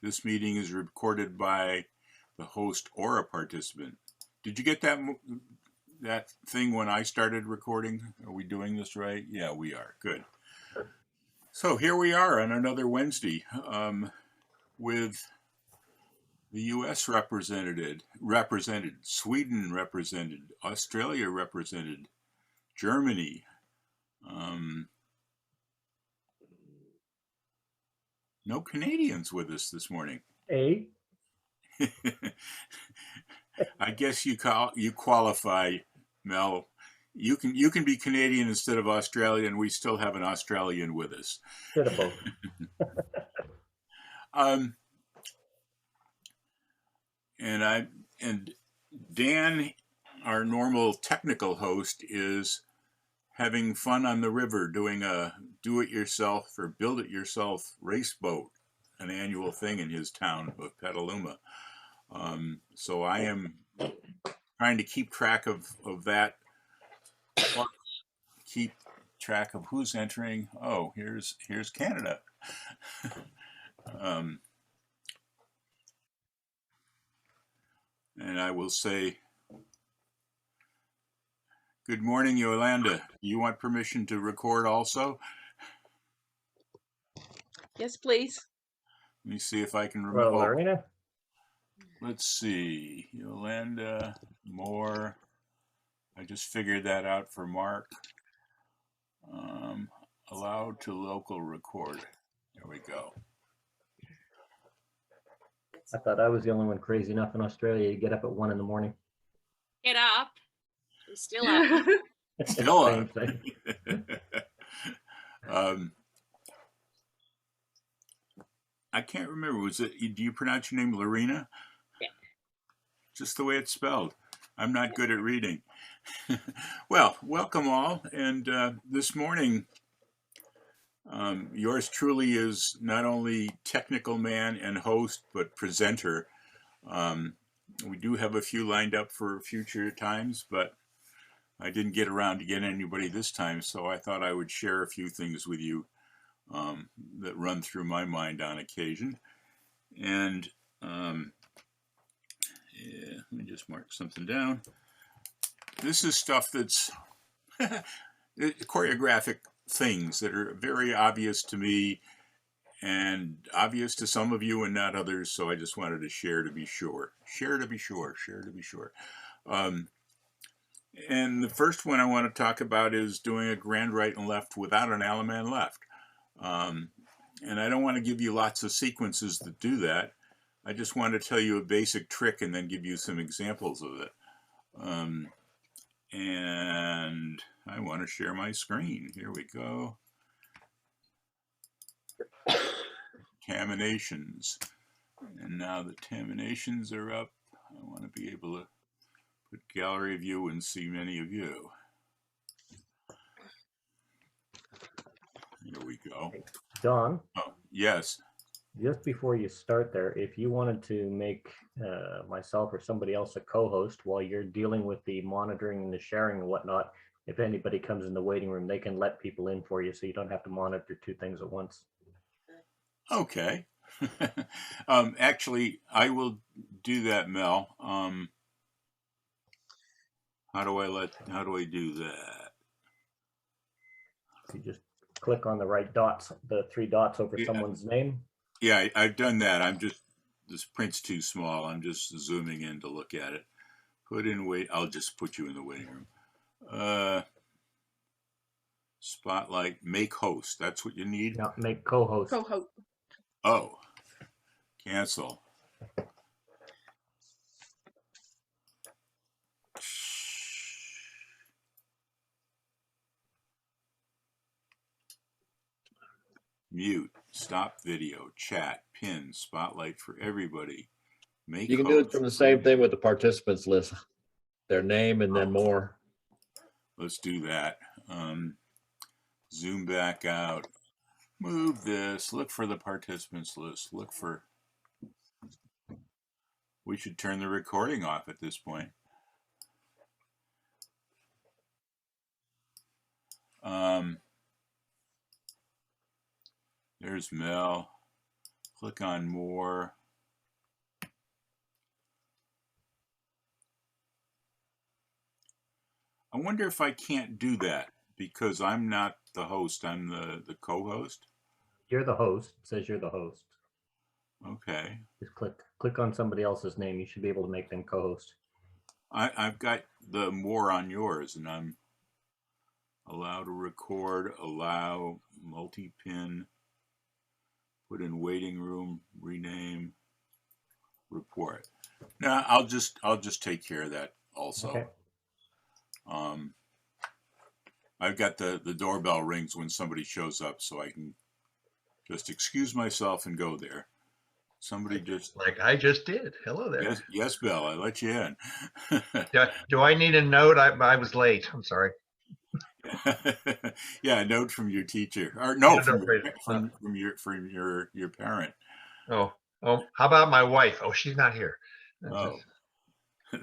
This meeting is recorded by the host or a participant. Did you get that thing when I started recording? Are we doing this right? Yeah, we are. Good. So here we are on another Wednesday with the U.S. represented, Sweden represented, Australia represented, Germany. No Canadians with us this morning. Hey. I guess you qualify, Mel. You can be Canadian instead of Australian. We still have an Australian with us. Bit of both. And Dan, our normal technical host, is having fun on the river doing a do-it-yourself or build-it-yourself race boat, an annual thing in his town of Petaluma. So I am trying to keep track of that. Keep track of who's entering. Oh, here's Canada. And I will say, good morning, Yolanda. You want permission to record also? Yes, please. Let me see if I can remember. Well, Lorena? Let's see. Yolanda Moore. I just figured that out for Mark. Allowed to local record. There we go. I thought I was the only one crazy enough in Australia to get up at 1 in the morning. Get up. We're still up. Still up. I can't remember. Do you pronounce your name Lorena? Yeah. Just the way it's spelled. I'm not good at reading. Well, welcome all. And this morning, yours truly is not only technical man and host, but presenter. We do have a few lined up for future times, but I didn't get around to get anybody this time, so I thought I would share a few things with you that run through my mind on occasion. And yeah, let me just mark something down. This is stuff that's choreographic things that are very obvious to me and obvious to some of you and not others, so I just wanted to share to be sure. Share to be sure. And the first one I want to talk about is doing a grand right and left without an Alaman left. And I don't want to give you lots of sequences that do that. I just want to tell you a basic trick and then give you some examples of it. And I want to share my screen. Here we go. Terminations. And now the terminations are up. I want to be able to put gallery view and see many of you. Here we go. Don? Oh, yes. Just before you start there, if you wanted to make myself or somebody else a co-host while you're dealing with the monitoring and the sharing and whatnot, if anybody comes in the waiting room, they can let people in for you so you don't have to monitor two things at once. Okay. Actually, I will do that, Mel. How do I do that? You just click on the right dots, the three dots over someone's name. Yeah, I've done that. This print's too small. I'm just zooming in to look at it. I'll just put you in the waiting room. Spotlight, make host. That's what you need? Yeah, make co-host. Co-host. Oh, cancel. Mute, stop video, chat, pin, spotlight for everybody. Make You can host. do it from the same thing with the participants list, their name and then more. Let's do that. Zoom back out. Move this. Look for the participants list. We should turn the recording off at this point. There's Mel. click on more. I wonder if I can't do that because I'm not the host. I'm the co-host. You're the host. It says you're the host. Okay. Just click on somebody else's name. You should be able to make them co-host. I've got the more on yours, and I'm allow to record, allow multi-pin, put in waiting room, rename, report. Now I'll just take care of that also. Okay. I've got the doorbell rings when somebody shows up, so I can just excuse myself and go there. Somebody just Like I just did. Hello there. yes, Bill, I let you in. Do I need a note? I was late. I'm sorry. Yeah, a note from your teacher, or no, Yeah, from your parent. Oh, how about my wife? Oh, she's not here. Oh,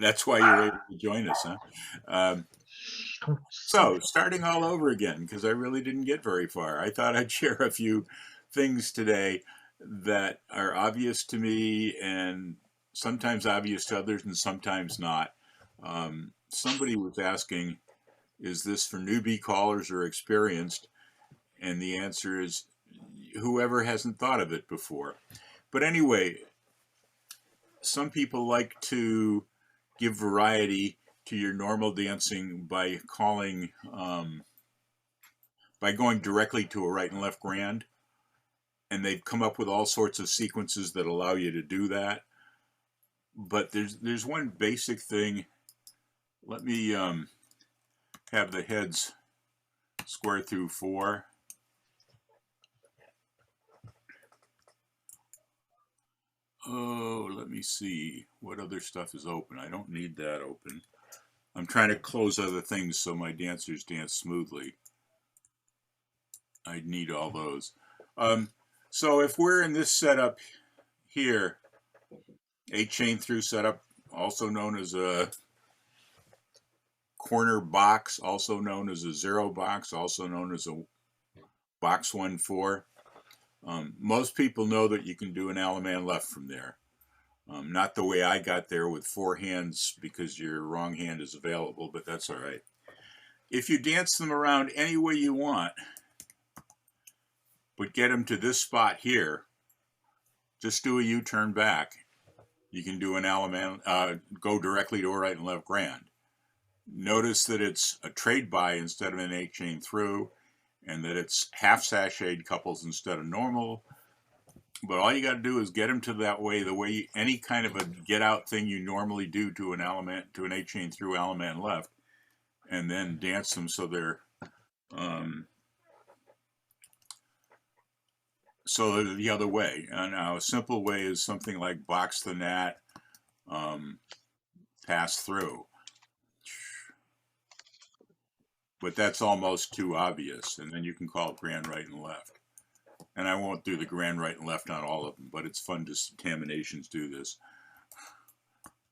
that's why you're able to join us, huh? So starting all over again, because I really didn't get very far. I thought I'd share a few things today that are obvious to me and sometimes obvious to others and sometimes not. Somebody was asking, is this for newbie callers or experienced? And the answer is whoever hasn't thought of it before. But anyway, some people like to give variety to your normal dancing by calling, by going directly to a right and left grand. And they've come up with all sorts of sequences that allow you to do that. But there's one basic thing. Let me have the heads square through 4. Oh, let me see what other stuff is open. I don't need that open. I'm trying to close other things so my dancers dance smoothly. I need all those. So if we're in this setup here, 8 chain through setup, also known as a corner box, also known as a 0 box, also known as a box 1-4. Most people know that you can do an Alaman left from there. Not the way I got there with 4 hands because your wrong hand is available, but that's all right. If you dance them around any way you want, but get them to this spot here, just do a U-turn back. You can do an Alaman, go directly to a right and left grand. Notice that it's a trade by instead of an 8 chain through, and that it's half sashayed couples instead of normal. But all you got to do is get them to that way, the way any kind of a get out thing you normally do to an Alaman, to an 8 chain through Alaman left, and then dance them so they're the other way. And now a simple way is something like box the gnat, pass through. But that's almost too obvious, and then you can call it grand right and left. And I won't do the grand right and left on all of them, but it's fun to see Taminations do this.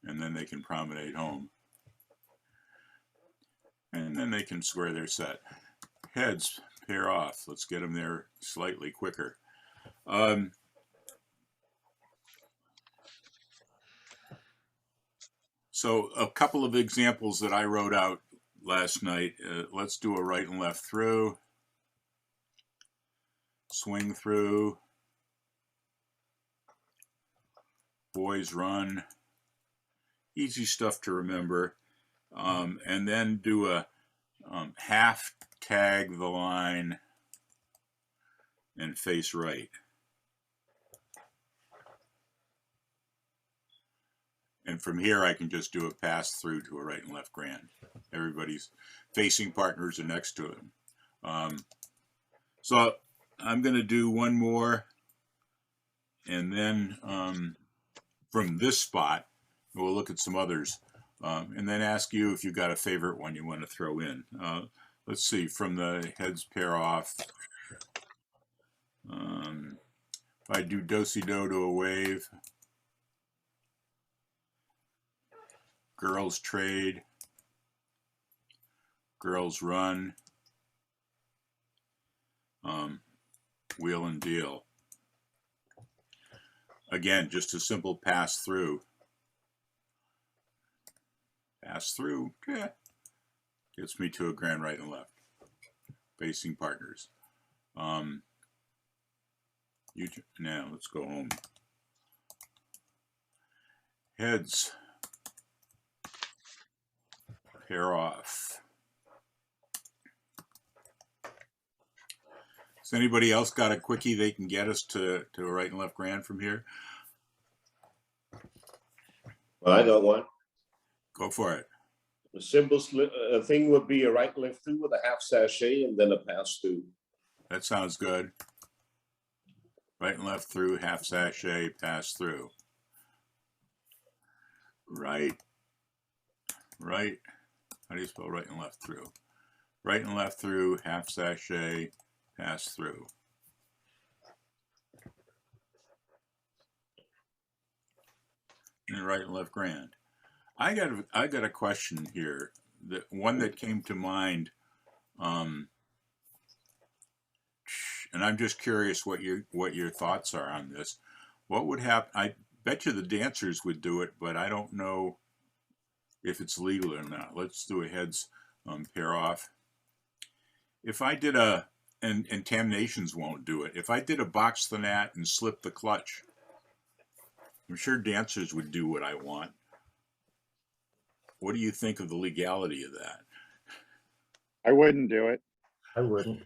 And then they can promenade home. And then they can square their set. Heads pair off. Let's get them there slightly quicker. So a couple of examples that I wrote out last night. Let's do a right and left through. Swing through. Boys run. Easy stuff to remember. And then do a half tag the line and face right. And from here, I can just do a pass through to a right and left grand. Everybody's facing partners are next to him. So I'm going to do one more. And then from this spot, we'll look at some others. And then ask you if you got a favorite one you want to throw in. Let's see, from the heads pair off. If I do do-si-do to a wave. Girls trade. Girls run. Wheel and deal. Again, just a simple pass through. Pass through, yeah. Gets me to a grand right and left. Facing partners. Now let's go home. Heads. Pair off. Has anybody else got a quickie they can get us to a right and left grand from here? Well, I got one. Go for it. The simple thing would be a right left through with a half sachet and then a pass through. That sounds good. Right and left through, half sachet, pass through. Right. How do you spell right and left through? Right and left through, half sachet, pass through. And right and left grand. I got a question here. The one that came to mind, and I'm just curious what your thoughts are on this. What would happen? I bet you the dancers would do it, but I don't know if it's legal or not. Let's do a heads pair off. If I did and Tam Nations won't do it. If I did a box the nat and slip the clutch, I'm sure dancers would do what I want. What do you think of the legality of that? I wouldn't do it. I wouldn't.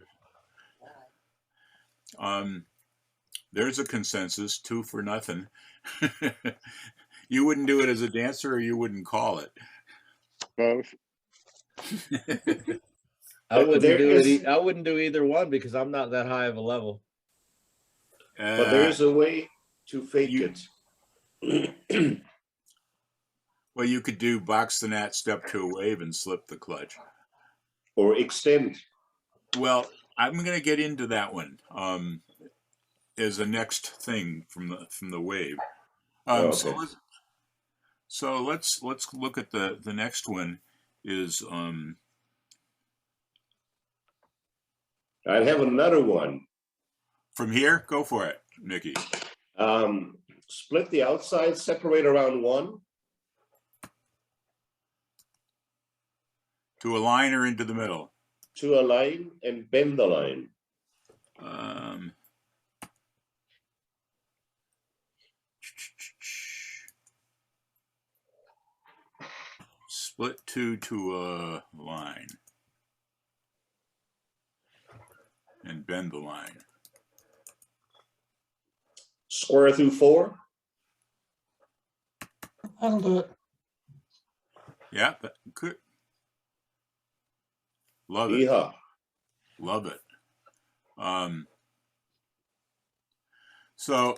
There's a consensus, 2 for nothing. You wouldn't do it as a dancer, or you wouldn't call it? Both. I wouldn't there do is- it. I wouldn't do either one because I'm not that high of a level. But there is a way to fake you- it. Well, you could do box the nat, step to a wave, and slip the clutch. Or extend. Well, I'm going to get into that one as a next thing from the wave. Okay. So let's look at the next one. Is I have another one. from here? Go for it, Mickey. Split the outside, separate around 1. To a line or into the middle? To a line and bend the line. Split 2 to a line and bend the line. Square through 4. That'll do it. Yeah, good. Love it. Yeehaw. Love it. So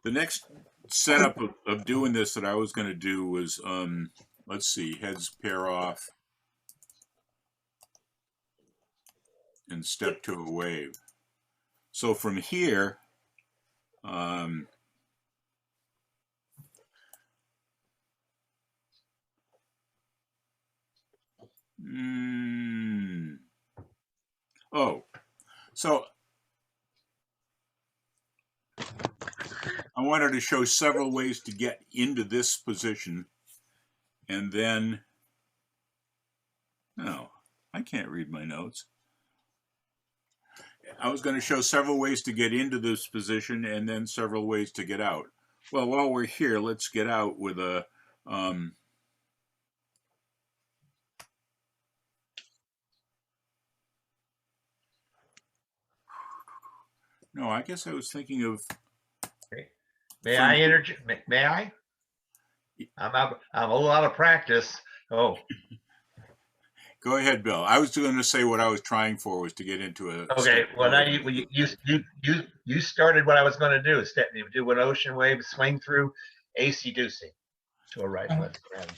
the next setup of doing this that I was going to do was, let's see, heads pair off and step to a wave. So from here, oh, so I wanted to show several ways to get into this position, and then, no, I can't read my notes. I was going to show several ways to get into this position and then several ways to get out. Well, while we're here, let's get out with a, no, I guess I was thinking of, May I interject? May I? I'm a little out of practice. Oh, go ahead, Bill. I was going to say what I was trying for was to get into a. okay. Well, now you started what I was going to do. You do an ocean wave, swing through, AC-deucing to a right and left grab.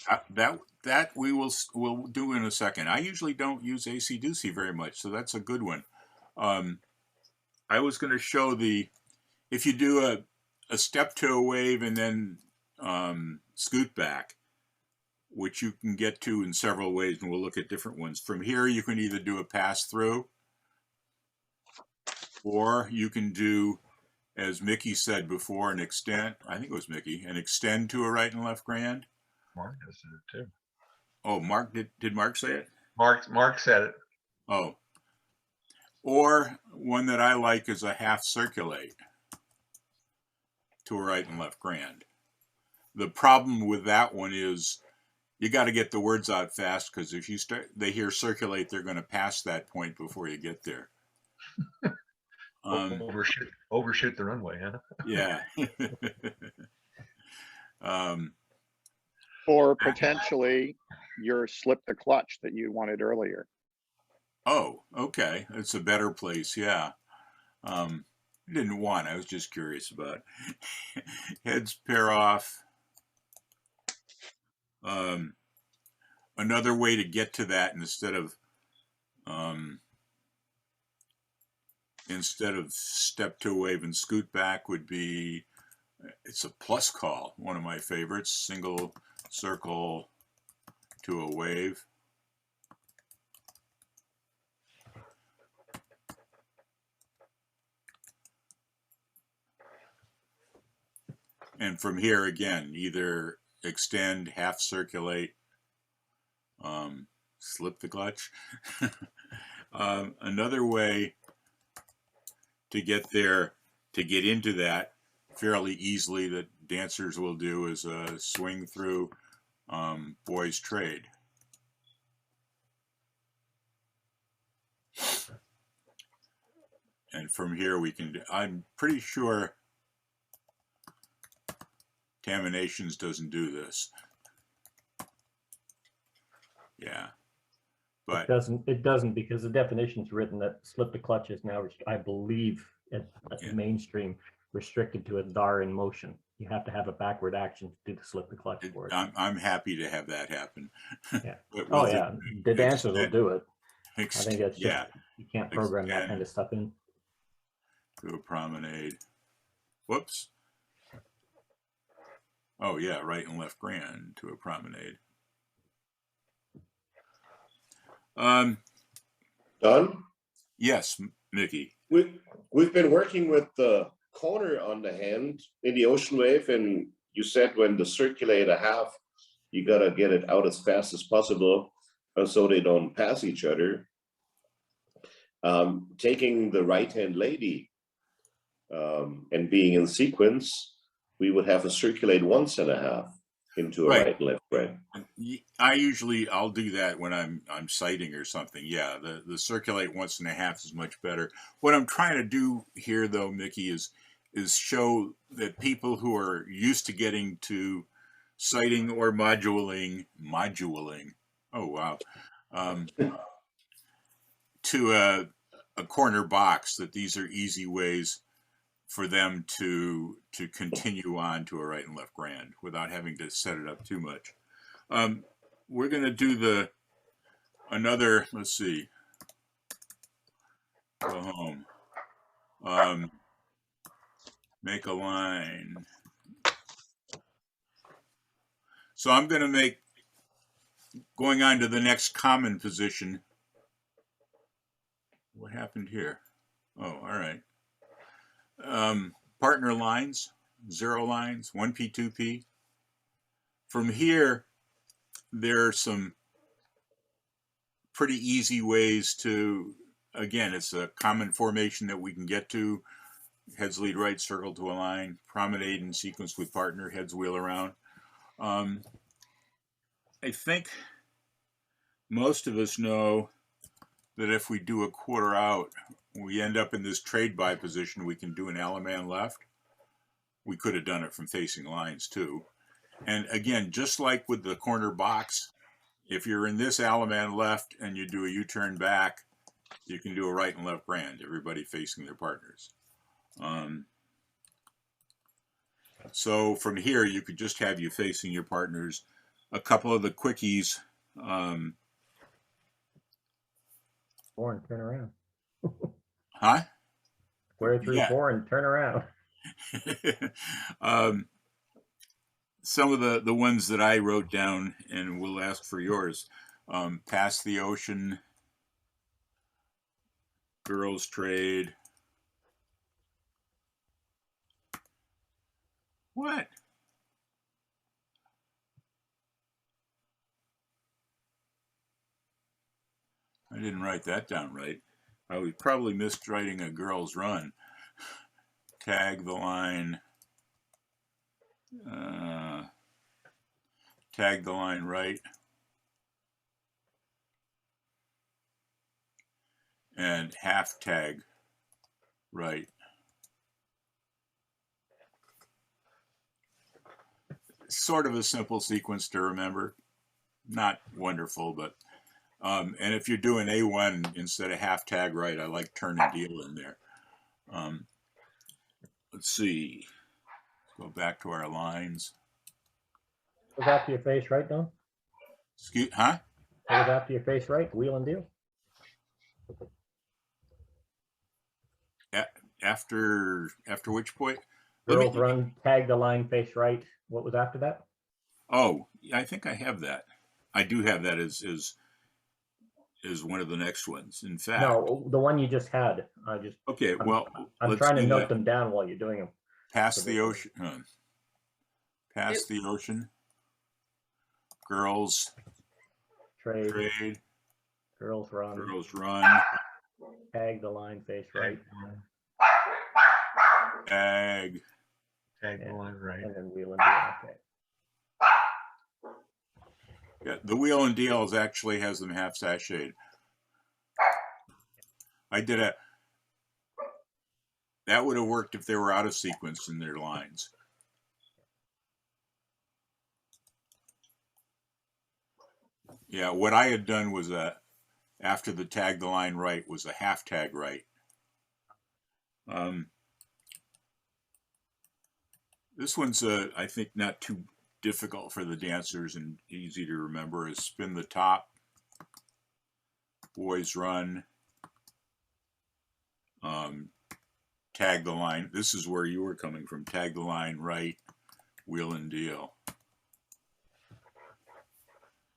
That we'll do in a second. I usually don't use AC-deucing very much, so that's a good one. I was going to show if you do a step to a wave and then scoot back, which you can get to in several ways, and we'll look at different ones. From here, you can either do a pass through, or you can do as Mickey said before, an extend, I think it was Mickey, an extend to a right and left grand. Mark does it too. Oh, Mark, did Mark say it? Mark said it. Oh. Or one that I like is a half circulate to a right and left grand. The problem with that one is you got to get the words out fast, because if you start, they hear circulate, they're going to pass that point before you get there. Overshoot the runway, huh? Yeah. Or potentially your slip the clutch that you wanted earlier. Oh, okay. It's a better place. Yeah. Didn't want, I was just curious about. Heads pair off. Another way to get to that instead of step to a wave and scoot back would be, it's a plus call, one of my favorites, single circle to a wave. And from here again, either extend, half circulate, slip the clutch. Another way to get there, to get into that fairly easily, that dancers will do, is a swing through boys trade. And from here we can, I'm pretty sure Taminations doesn't do this. Yeah. But it doesn't because the definition's written that slip the clutch is now, I believe, at Yeah. mainstream restricted to a dar in motion. You have to have a backward action to do the slip the clutch for it. I'm happy to have that happen. Yeah. But Oh with yeah, the dancers will do it. I I think that's just, you can't program that kind of stuff in. To a promenade. Whoops. Oh yeah, right and left grand to a promenade. Don, Yes, Mickey. we've been working with the corner on the hand in the ocean wave, and you said when the circulate a half, you gotta get it out as fast as possible, so they don't pass each other. Taking the right hand lady and being in sequence, we would have a circulate 1.5 into a Right. right and left grand. I'll do that when I'm sighting or something. Yeah, the circulate 1.5 is much better. What I'm trying to do here though, Mickey, is show that people who are used to getting to sighting or modulating, oh wow, to a corner box, that these are easy ways for them to continue on to a right and left grand without having to set it up too much. We're going to do another, let's see, go home, make a line. So I'm going to make, going on to the next common position. What happened here? Oh, all right. Partner lines, 0 lines, 1P, 2P. From here, there are some pretty easy ways to, again, it's a common formation that we can get to. Heads lead right, circle to a line, promenade in sequence with partner, heads wheel around. I think most of us know that if we do a quarter out, we end up in this trade by position, we can do an Alaman left. We could have done it from facing lines too. And again, just like with the corner box, if you're in this Alaman left and you do a U-turn back, you can do a right and left grand, everybody facing their partners. So from here, you could just have you facing your partners. A couple of the quickies. Four and turn around. Huh? Square through Yeah. 4 and turn around. Some of the ones that I wrote down, and we'll ask for yours. Pass the ocean, girls trade, What? I didn't write that down right. I was probably miswriting a girl's run. Tag the line. Tag the line right. And half tag right. Sort of a simple sequence to remember. Not wonderful, but and if you're doing A1 instead of half tag right, I like turn and deal in there. Let's see. Let's go back to our lines. Was after your face right, Don? Excuse, huh? Was after your face right? Wheel and deal? After which point? Girls run, tag the line, face right. What was after that? Oh, I think I have that. I do have that as one of the next ones. In fact, No, the one you just had. Okay, well, I'm let's trying to do note that. them down while you're doing them. Past the ocean. Past the ocean. Girls Trade. trade. Girls run. Girls run. Tag the line, face right. Tag. Tag the line right. And then wheel and deal. Okay. Yeah, the wheel and deals actually has them half sashayed. That would have worked if they were out of sequence in their lines. Yeah, what I had done was after the tag the line right was a half tag right. This one's I think not too difficult for the dancers and easy to remember. Is spin the top, boys run, tag the line. This is where you were coming from. Tag the line right, wheel and deal.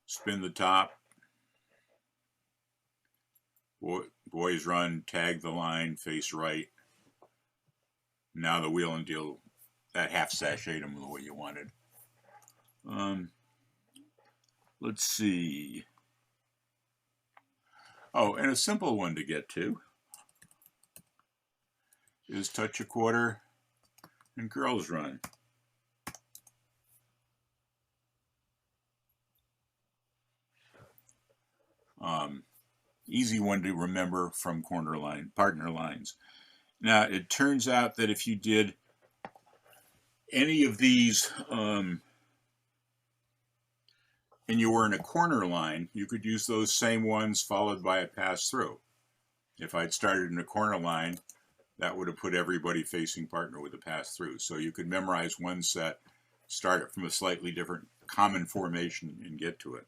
Spin the top, boys run, tag the line, face right. Now the wheel and deal, that half sashayed them the way you wanted. Let's see. Oh, and a simple one to get to is touch a quarter and girls run. Easy one to remember from partner lines. Now, it turns out that if you did any of these and you were in a corner line, you could use those same ones followed by a pass through. If I'd started in a corner line, that would have put everybody facing partner with a pass through. So you could memorize one set, start it from a slightly different common formation and get to it.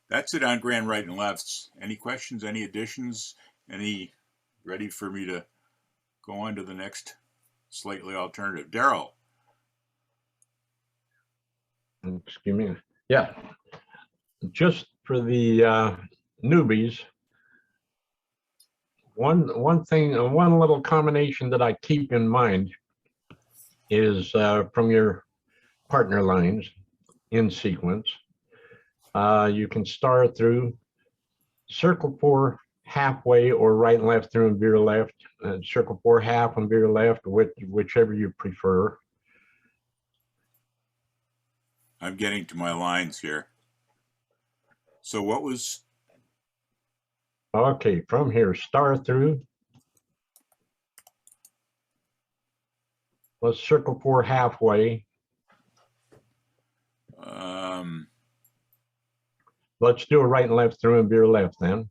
That's it on grand right and lefts. Any questions, any additions, any ready for me to go on to the next slightly alternative? Daryl. Excuse me. Yeah. Just for the newbies, one little combination that I keep in mind is from your partner lines in sequence. You can start through circle 4 halfway or right and left through and veer left, circle 4 half and veer left, whichever you prefer. I'm getting to my lines here. So what was? Okay, from here, star through. Let's circle 4 halfway. Let's do a right and left through and veer left then.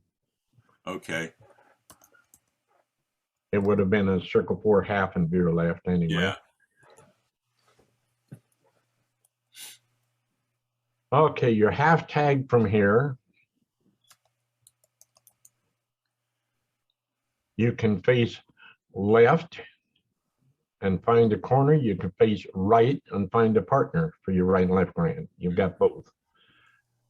Okay. It would have been a circle 4 half and veer left anyway. Yeah. Okay, your half tag from here. You can face left and find a corner. You can face right and find a partner for your right and left grand. You've got both.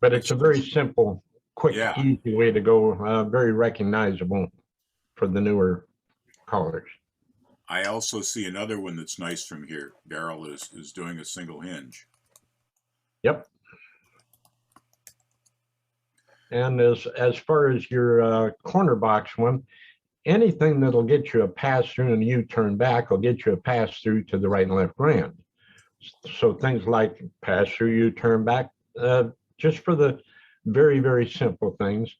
But it's a very simple, quick, easy way to go, very recognizable for the newer colors. I also see another one that's nice from here. Daryl is doing a single hinge. Yep. And as far as your corner box one, anything that'll get you a pass through and a U-turn back will get you a pass through to the right and left grand. So things like pass through, U-turn back, just for the very, very simple things.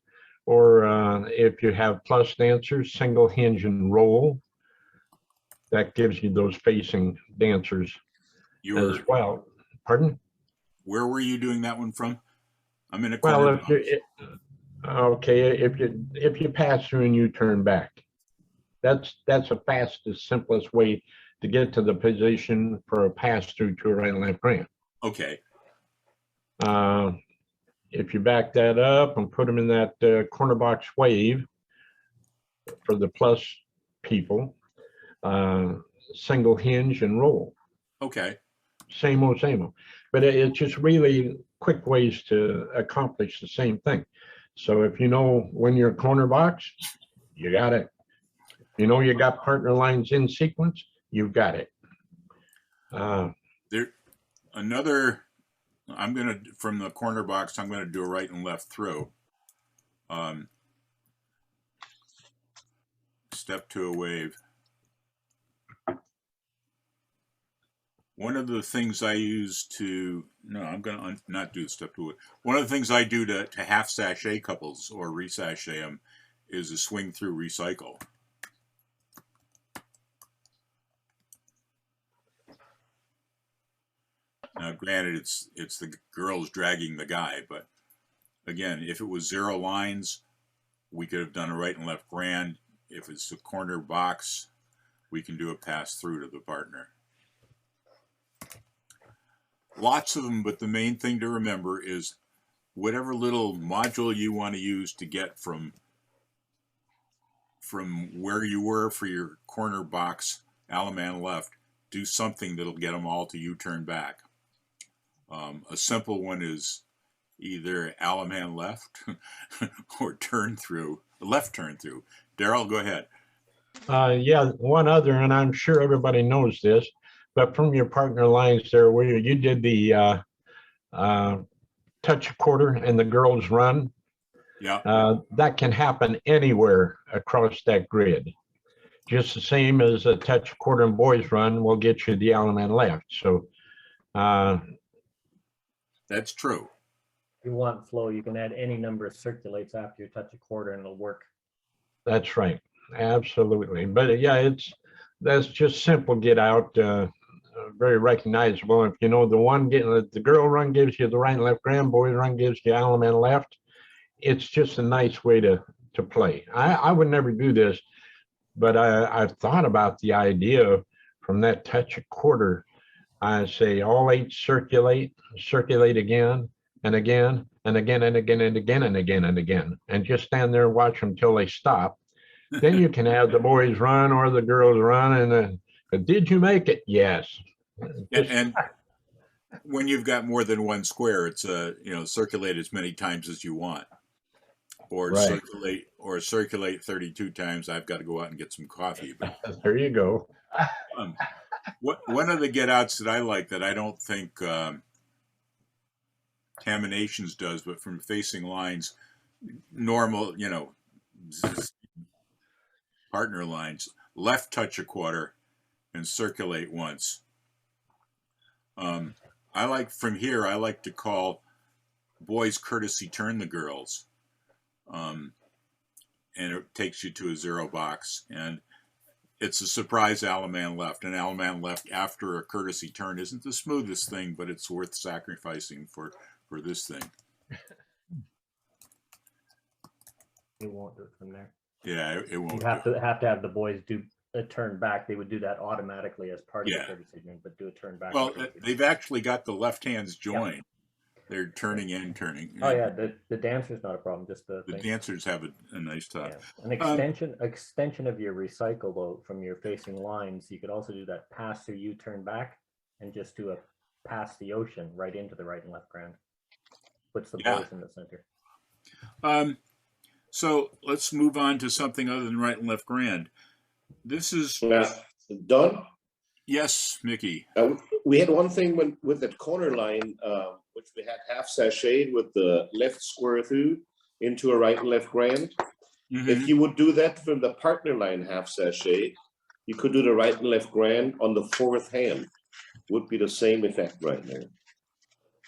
Or if you have plus dancers, single hinge and roll, that gives you those facing dancers as well. Pardon? Where were you doing that one from? I'm in a Well, corner. if you pass through and you turn back, that's the fastest, simplest way to get to the position for a pass through to a right and left grand. Okay. If you back that up and put them in that corner box wave for the plus people, single hinge and roll. Okay. Same old, same old. But it's just really quick ways to accomplish the same thing. So if you know when you're corner box, you got it. If you know you got partner lines in sequence, you've got it. I'm going to, from the corner box, I'm going to do a right and left through. Step to a wave. One of the things I use to, no, I'm going to not do step to it. One of the things I do to half sachet couples or re-sachet them is a swing through recycle. Now, granted, it's the girls dragging the guy, but again, if it was 0 lines, we could have done a right and left grand. If it's a corner box, we can do a pass through to the partner. Lots of them, but the main thing to remember is whatever little module you want to use to get from where you were for your corner box Alaman left, do something that'll get them all to U-turn back. A simple one is either Alaman left or turn through, left turn through. Daryl, go ahead. Yeah, one other, and I'm sure everybody knows this, but from your partner lines there where you did the touch quarter and the girls run, yeah, that can happen anywhere across that grid. Just the same as a touch quarter and boys run will get you the Alaman left. So that's true. If you want flow, you can add any number of circulates after you touch a quarter and it'll work. That's right. Absolutely. But yeah, that's just simple get out, very recognizable. If you know the one getting the girl run gives you the right and left grand, boys run gives you Alaman left. It's just a nice way to play. I would never do this, but I've thought about the idea from that touch a quarter. I say all 8 circulate again and again and again and again and again and again and again, and just stand there and watch them until they stop. Then you can have the boys run or the girls run, and did you make it? Yes. And when you've got more than one square, it's circulate as many times as you want, or right. circulate 32 times. I've got to go out and get some coffee. But there you go. One of the get outs that I like that I don't think Taminations does, but from facing lines, normal, partner lines, left touch a quarter and circulate once. I like from here, I like to call boys courtesy turn the girls. And it takes you to a 0 box. And it's a surprise Alaman left. And Alaman left after a courtesy turn isn't the smoothest thing, but it's worth sacrificing for this thing. It won't do it from there. Yeah, it won't. You have to have the boys do a turn back. They would do that automatically as part of the courtesy turn, but do a turn back. Well, they've actually got the left hands joined. Yep. They're turning and turning. Oh yeah, the dancer's not a problem. Just the dancers have a nice top. Yeah. An extension of your recycle though from your facing lines. You could also do that pass through U-turn back and just do a pass the ocean right into the right and left grand. Puts the boys in the center. So let's move on to something other than right and left grand. This is, Done. yes, Mickey. We had one thing with that corner line, which we had half sashayed with the left square through into a right and left grand. Mhm. If you would do that from the partner line half sachet, you could do the right and left grand on the fourth hand. Would be the same effect right there.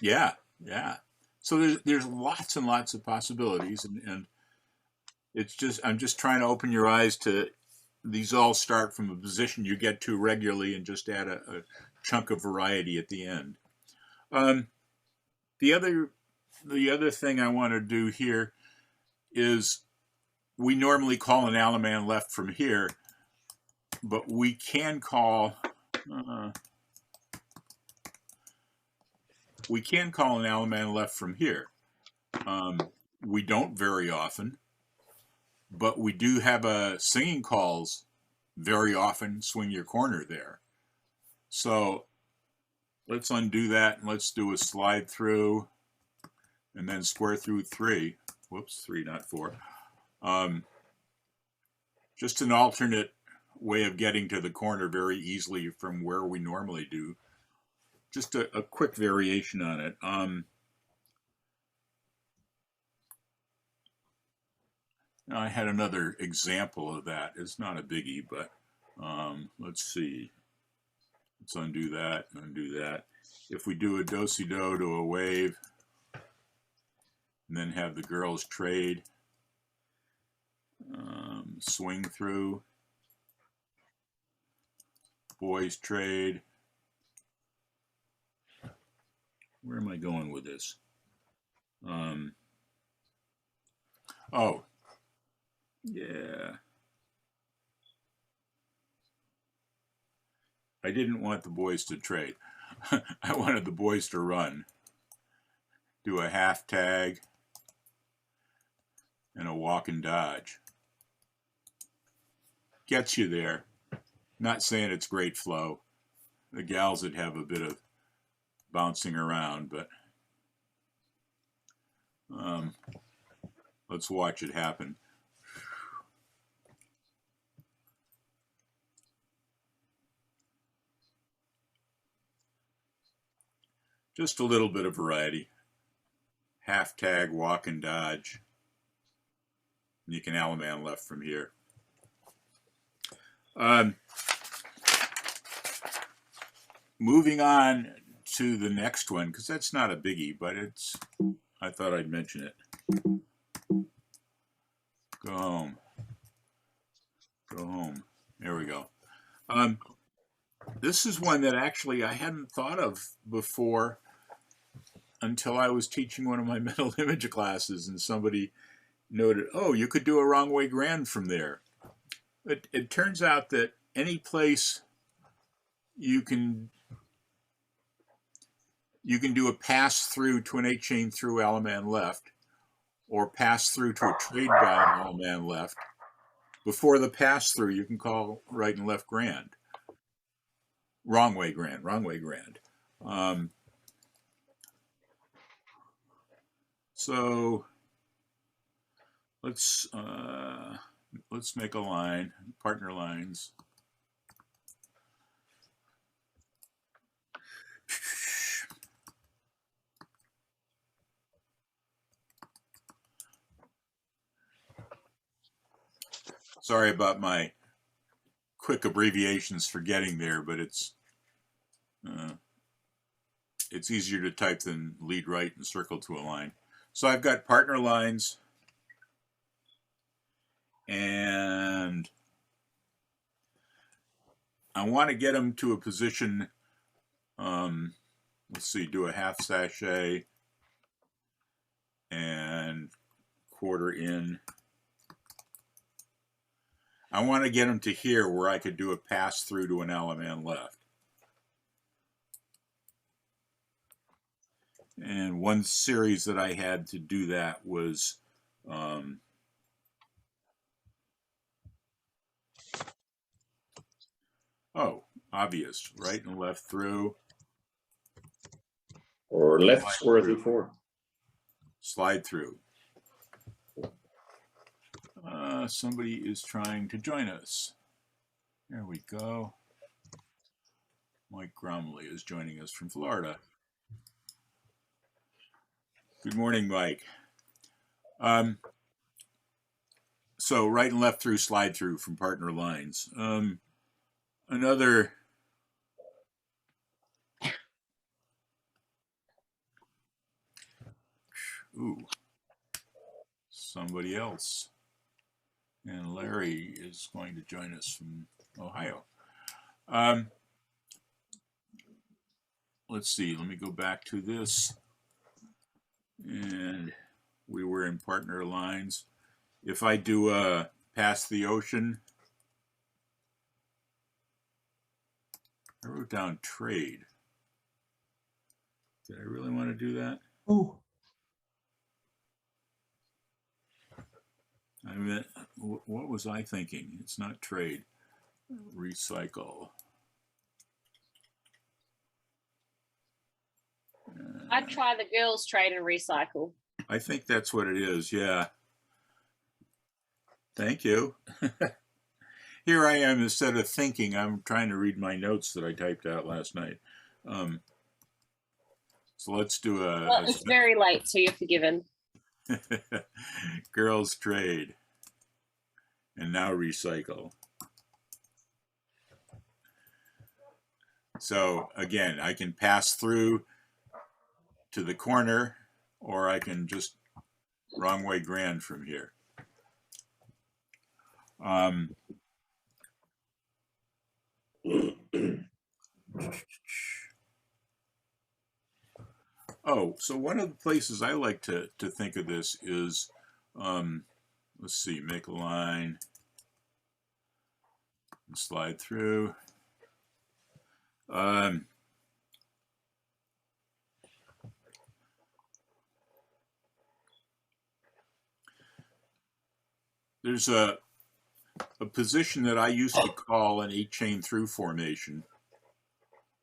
Yeah, yeah. So there's lots and lots of possibilities, and it's just, I'm just trying to open your eyes to, these all start from a position you get to regularly and just add a chunk of variety at the end. The other thing I want to do here is, we normally call an Alaman left from here, but we can call an Alaman left from here. We don't very often, but we do have a singing calls very often, swing your corner there. So let's undo that and let's do a slide through and then square through 3. Whoops, 3, not 4. Just an alternate way of getting to the corner very easily from where we normally do. Just a quick variation on it. Now I had another example of that. It's not a biggie, but let's see. Let's undo that, undo that. If we do a do-si-do to a wave, and then have the girls trade, swing through, boys trade. Where am I going with this? Oh, yeah. I didn't want the boys to trade. I wanted the boys to run. Do a half tag and a walk and dodge. Gets you there. Not saying it's great flow. The gals would have a bit of bouncing around, but let's watch it happen. Just a little bit of variety. Half tag, walk and dodge. And you can Alaman left from here. Moving on to the next one, because that's not a biggie, but it's, I thought I'd mention it. Go home. Go home. There we go. This is one that actually I hadn't thought of before until I was teaching one of my mental image classes, and somebody noted, oh, you could do a wrong way grand from there. It turns out that any place you can do a pass through to an 8-chain through Alaman left, or pass through to a trade by an Alaman left. Before the pass through, you can call right and left grand. Wrong way grand, wrong way grand. So let's make a line, partner lines. Sorry about my quick abbreviations for getting there, but it's easier to type than lead right and circle to a line. So I've got partner lines, and I want to get them to a position, let's see, do a half sachet and quarter in. I want to get them to here where I could do a pass through to an Alaman left. And one series that I had to do that was oh, obvious, right and left through. Or left square through 4. Slide through. Somebody is trying to join us. There we go. Mike Gromley is joining us from Florida. Good morning, Mike. So right and left through, slide through from partner lines. Another somebody else. And Larry is going to join us from Ohio. Let's see, let me go back to this. And we were in partner lines. If I do past the ocean, I wrote down trade. Did I really want to do that? Oh, I mean, what was I thinking? It's not trade. Recycle. I'd try the girls trade and recycle. I think that's what it is. Yeah. Thank you. Here I am, instead of thinking, I'm trying to read my notes that I typed out last night. So let's do Well, it's very late, so you're forgiven. girls trade. And now recycle. So again, I can pass through to the corner, or I can just wrong way grand from here. Oh, so one of the places I like to think of this is, let's see, make a line, and slide through. There's a position that I used to call an 8-chain through formation,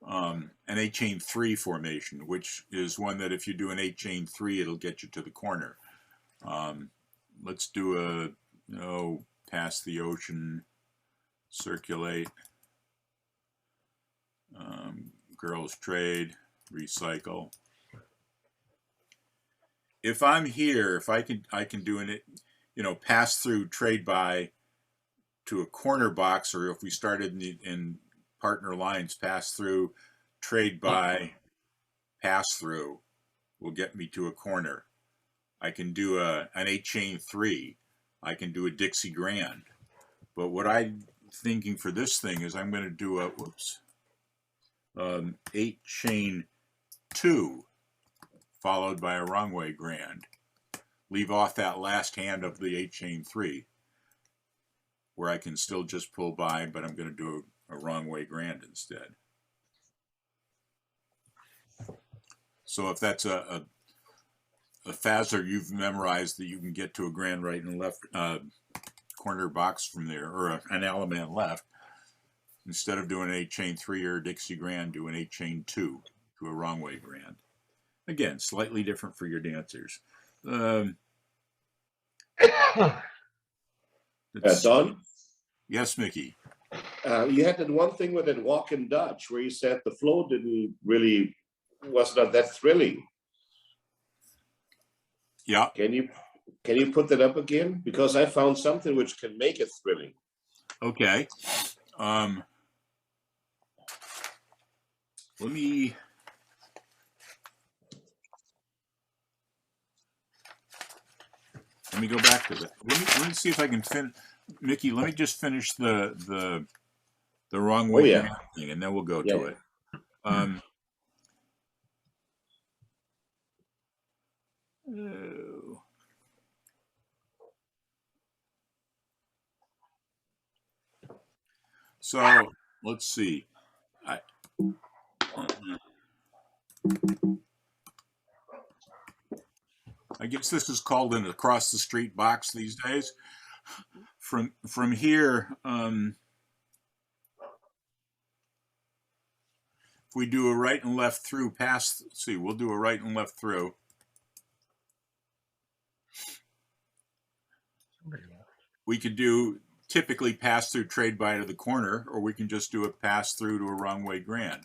an 8-chain 3 formation, which is one that if you do an 8-chain 3, it'll get you to the corner. Let's do a, past the ocean, circulate, girls trade, recycle. If I'm here, if I can do an, pass through, trade by to a corner box, or if we started in partner lines, pass through, trade by, pass through will get me to a corner. I can do an 8-chain 3. I can do a Dixie Grand. But what I'm thinking for this thing is I'm going to do a 8-chain 2 followed by a wrong way grand. Leave off that last hand of the 8-chain 3, where I can still just pull by, but I'm going to do a wrong way grand instead. So if that's a phaser you've memorized, that you can get to a grand right and left corner box from there, or an element left, instead of doing an 8-chain 3 or a Dixie Grand, do an 8-chain 2 to a wrong way grand. Again, slightly different for your dancers. Don? Yes, Mickey. You had that one thing with that walk in Dutch where you said the flow was not that thrilling. Yeah. Can you put that up again? Because I found something which can make it thrilling. Okay. Let me go back to that. Let me see if I can Mickey, let me just finish the wrong way thing, and then we'll go to it. So let's see. I guess this is called an across the street box these days. From here, if we do a right and left through past, let's see, we'll do a right and left through. We could do typically pass through trade by to the corner, or we can just do a pass through to a wrong way grand.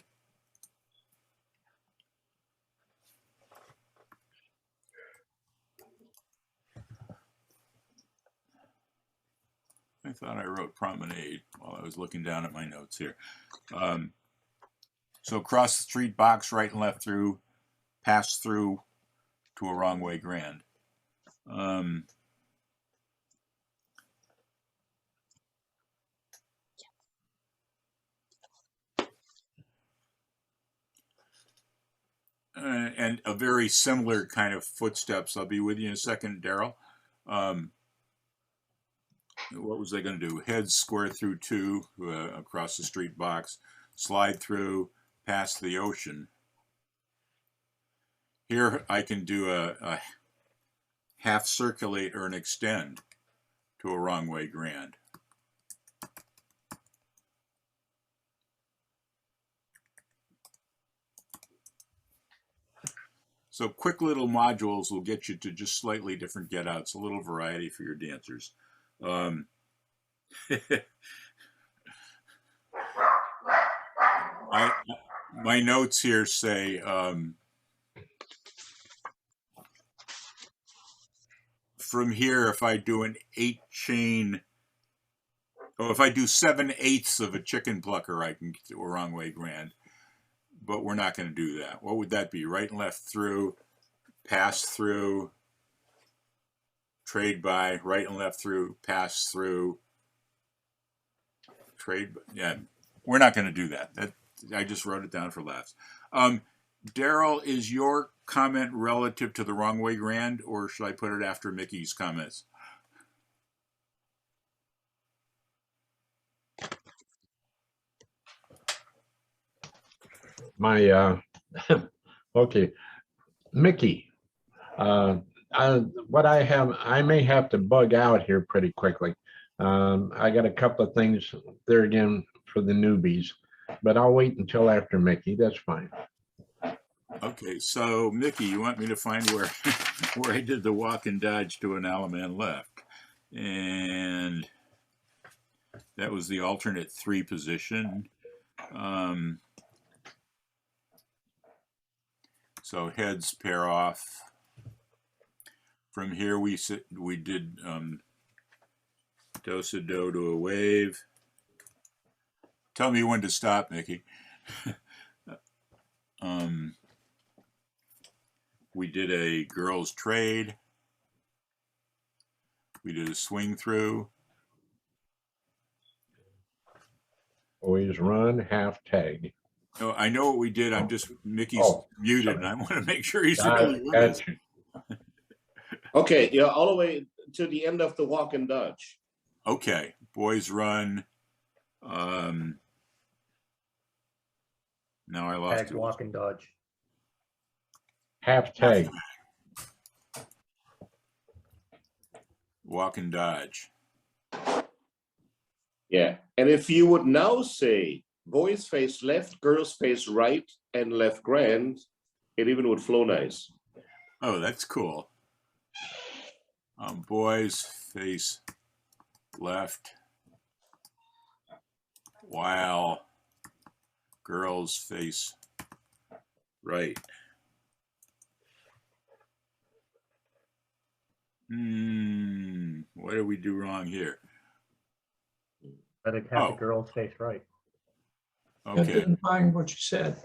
I thought I wrote promenade while I was looking down at my notes here. So cross the street, box right and left through, pass through to a wrong way grand. And a very similar kind of footsteps. I'll be with you in a second, Daryl. What was I going to do? Head square through 2 across the street box, slide through, past the ocean. Here I can do a half circulate or an extend to a wrong way grand. So quick little modules will get you to just slightly different get outs, a little variety for your dancers. My notes here say from here, if I do an 8 chain, or if I do 7/8 of a chicken plucker, I can do a wrong way grand. But we're not going to do that. What would that be? Right and left through, pass through, trade by, right and left through, pass through, trade. Yeah, we're not going to do that. I just wrote it down for laughs. Daryl, is your comment relative to the wrong way grand, or should I put it after Mickey's comments? My okay, Mickey. What I may have to bug out here pretty quickly. I got a couple of things there again for the newbies, but I'll wait until after Mickey. That's fine. Okay, so Mickey, you want me to find where where I did the walk and dodge to an Alaman left, and that was the alternate 3 position. So heads pair off. From here we did do-si-do to a wave. Tell me when to stop, Mickey. We did a girls trade. We did a swing through. Always run, half tag. Oh, I know what we did. I'm just, Mickey's muted, and I want to make sure he's really with us. Okay, yeah, all the way to the end of the walk and dodge. Okay, boys run. Now I lost Tag, it. walk, and dodge. Half tag. Walk and dodge. Yeah, and if you would now say boys face left, girls face right, and left grand, it even would flow nice. Oh, that's cool. Boys face left, while girls face right. What did we do wrong here? Let it have the girls face right. I Okay. didn't find what you said.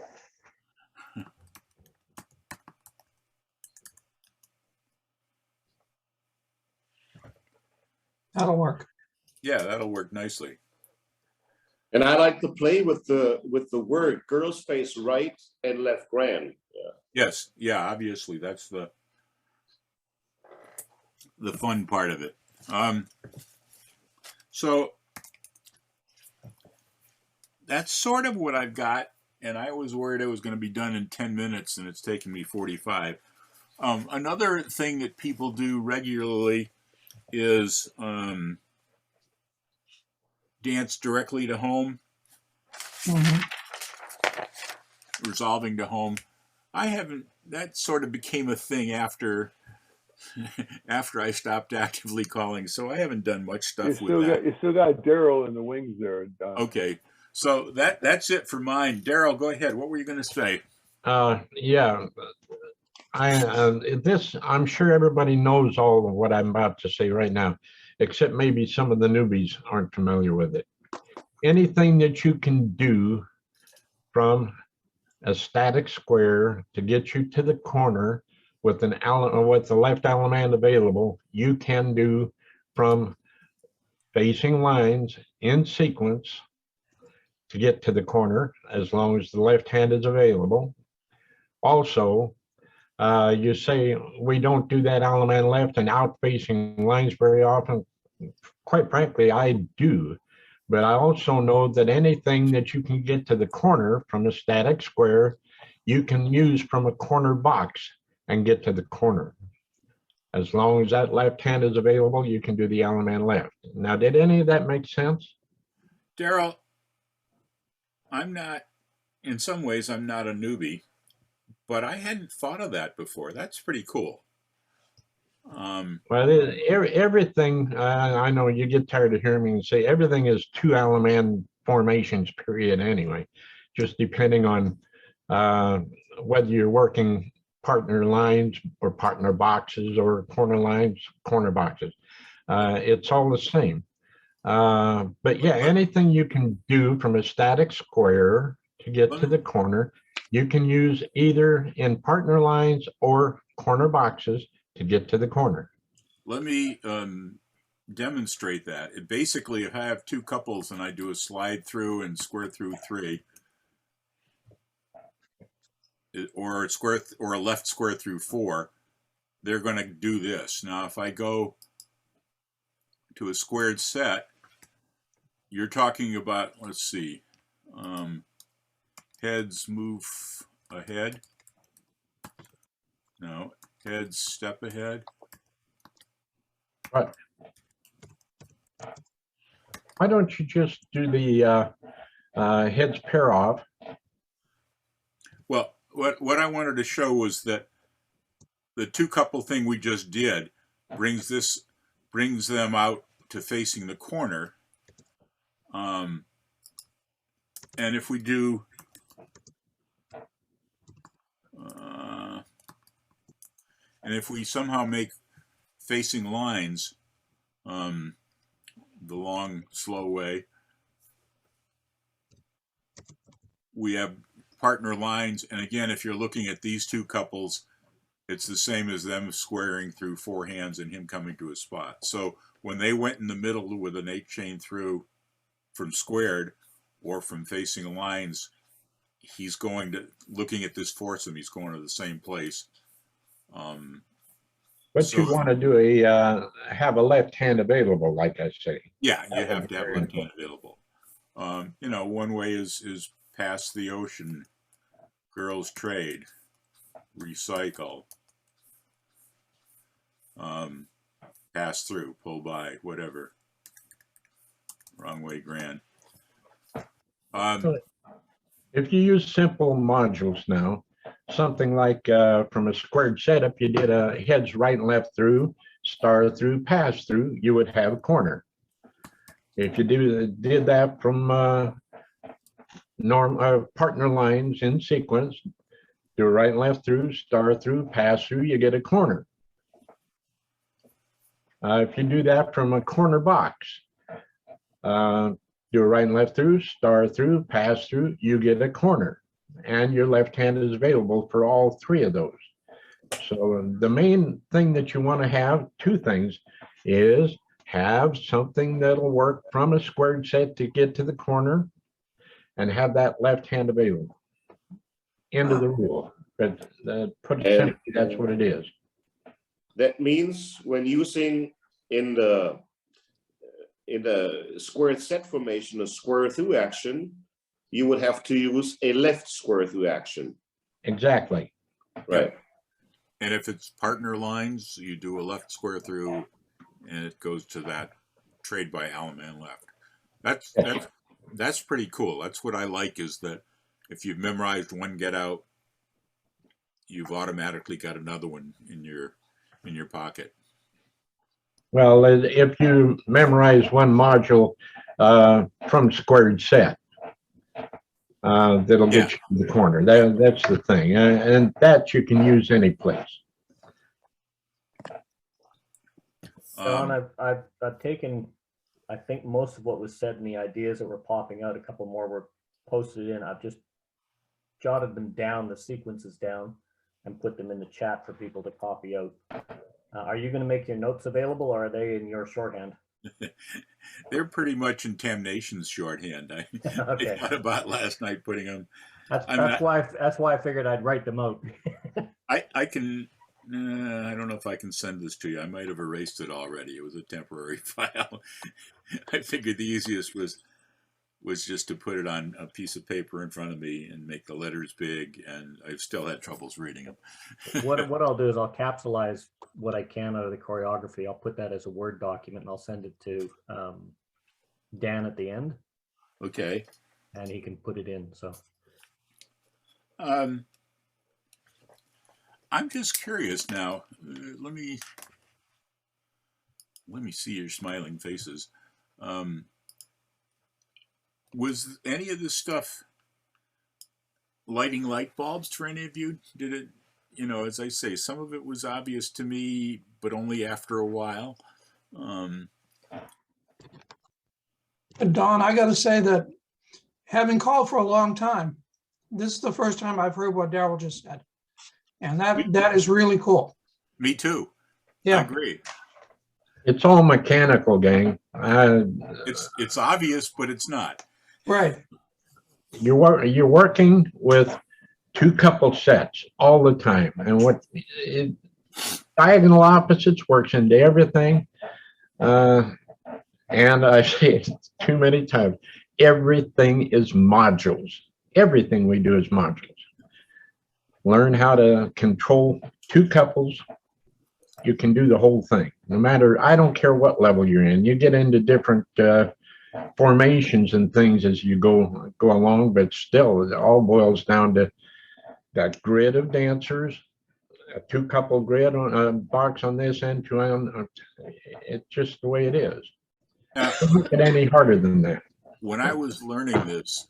That'll work. Yeah, that'll work nicely. And I like to play with the word girls face right and left grand. Yeah. Yes, yeah, obviously that's the fun part of it. So that's sort of what I've got, and I was worried I was going to be done in 10 minutes, and it's taken me 45. Another thing that people do regularly is dance directly to home, resolving to home. I haven't, that sort of became a thing after after I stopped actively calling, so I haven't done much stuff with You still got Daryl in the wings there. Okay, so that's it for mine. Daryl, go ahead. What were you going to say? Yeah, I'm sure everybody knows all of what I'm about to say right now, except maybe some of the newbies aren't familiar with it. Anything that you can do from a static square to get you to the corner with the left element available, you can do from facing lines in sequence to get to the corner, as long as the left hand is available. Also, you say we don't do that element left and out facing lines very often. Quite frankly, I do. But I also know that anything that you can get to the corner from a static square, you can use from a corner box and get to the corner. As long as that left hand is available, you can do the element left. Now, did any of that make sense? Daryl, in some ways, I'm not a newbie, but I hadn't thought of that before. That's pretty cool. Well, everything, I know you get tired of hearing me say everything is two element formations, period, anyway, just depending on whether you're working partner lines or partner boxes or corner lines, corner boxes. It's all the same. But yeah, anything you can do from a static square to get to the corner, you can use either in partner lines or corner boxes to get to the corner. Let me demonstrate that. Basically, if I have two couples and I do a slide through and square through 3, or a left square through 4, they're going to do this. Now, if I go to a squared set, you're talking about, let's see, heads move ahead. No, heads step ahead. But why don't you just do the heads pair off? Well, what I wanted to show was that the two couple thing we just did brings them out to facing the corner. And if we do and if we somehow make facing lines the long, slow way, we have partner lines. And again, if you're looking at these two couples, it's the same as them squaring through 4 hands and him coming to a spot. So when they went in the middle with an 8 chain through from squared or from facing lines, he's going to, looking at this foursome, he's going to the same place. But you want to do have a left hand available, like I say. Yeah, you have to have left hand available. One way is pass the ocean, girls trade, recycle, pass through, pull by, whatever. Wrong way, grand. If you use simple modules now, something like from a squared setup, you did a heads right and left through, star through, pass through, you would have a corner. If you did that from partner lines in sequence, do right and left through, star through, pass through, you get a corner. If you do that from a corner box, do a right and left through, star through, pass through, you get a corner. And your left hand is available for all 3 of those. So the main thing that you want to have, 2 things, is have something that'll work from a squared set to get to the corner and have that left hand available. End of the rule. But put it simply, that's what it is. That means when using in the squared set formation, a square through action, you would have to use a left square through action. Exactly. Right. And if it's partner lines, you do a left square through and it goes to that trade by element left. That's pretty cool. That's what I like, is that if you've memorized one get out, you've automatically got another one in your in your pocket. Well, if you memorize one module from squared set, that'll get you to the corner. That's the thing, and that you can use any place. Don, I've taken, I think most of what was said and the ideas that were popping out, a couple more were posted in. I've just jotted them down, the sequences down, and put them in the chat for people to copy out. Are you going to make your notes available, or are they in your shorthand? They're pretty much in Tamnation's shorthand. Okay. I thought about last night putting them. That's why I figured I'd write them out. I can. I don't know if I can send this to you. I might have erased it already. It was a temporary file. I figured the easiest was just to put it on a piece of paper in front of me and make the letters big, and I've still had troubles reading them. What I'll do is I'll capsulize what I can out of the choreography. I'll put that as a Word document and I'll send it to Dan at the end. Okay. And he can put it in. So I'm just curious now. Let me see your smiling faces. Was any of this stuff lighting light bulbs for any of you? Did it, as I say, some of it was obvious to me, but only after a while. Don, I got to say that having called for a long time, this is the first time I've heard what Daryl just said. And that is really cool. Me too. Yeah. I agree. It's all mechanical, gang. It's obvious, but it's not. Right. You're working with two couple sets all the time, and diagonal opposites works into everything. And I say it too many times. Everything is modules. Everything we do is modules. Learn how to control two couples. You can do the whole thing. No matter, I don't care what level you're in. You get into different formations and things as you go along, but still, it all boils down to that grid of dancers, a two couple grid on a box on this end, two on. It's just the way it is. It doesn't get any harder than that. When I was learning this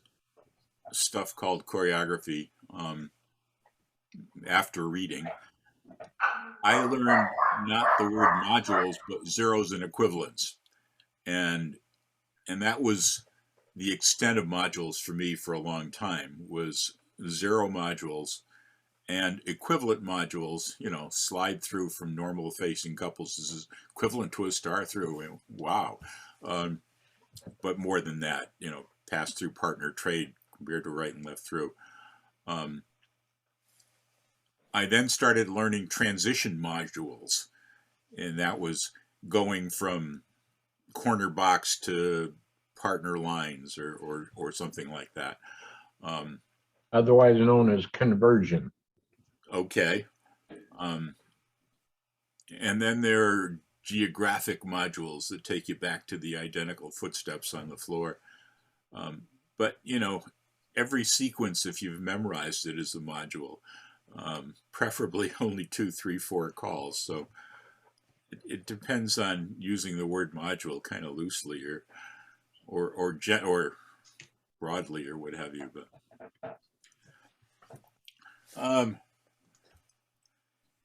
stuff called choreography, after reading, I learned not the word modules, but zeros and equivalents. And that was the extent of modules for me for a long time, was zero modules and equivalent modules, slide through from normal facing couples. This is equivalent to a star through. Wow. But more than that, pass through, partner, trade compared to right and left through. I then started learning transition modules, and that was going from corner box to partner lines or something like that. Otherwise known as conversion. Okay. And then there are geographic modules that take you back to the identical footsteps on the floor. But, every sequence, if you've memorized it, is a module. Preferably only 2, 3, 4 calls. So it depends on using the word module kind of loosely or broadly or what have you. But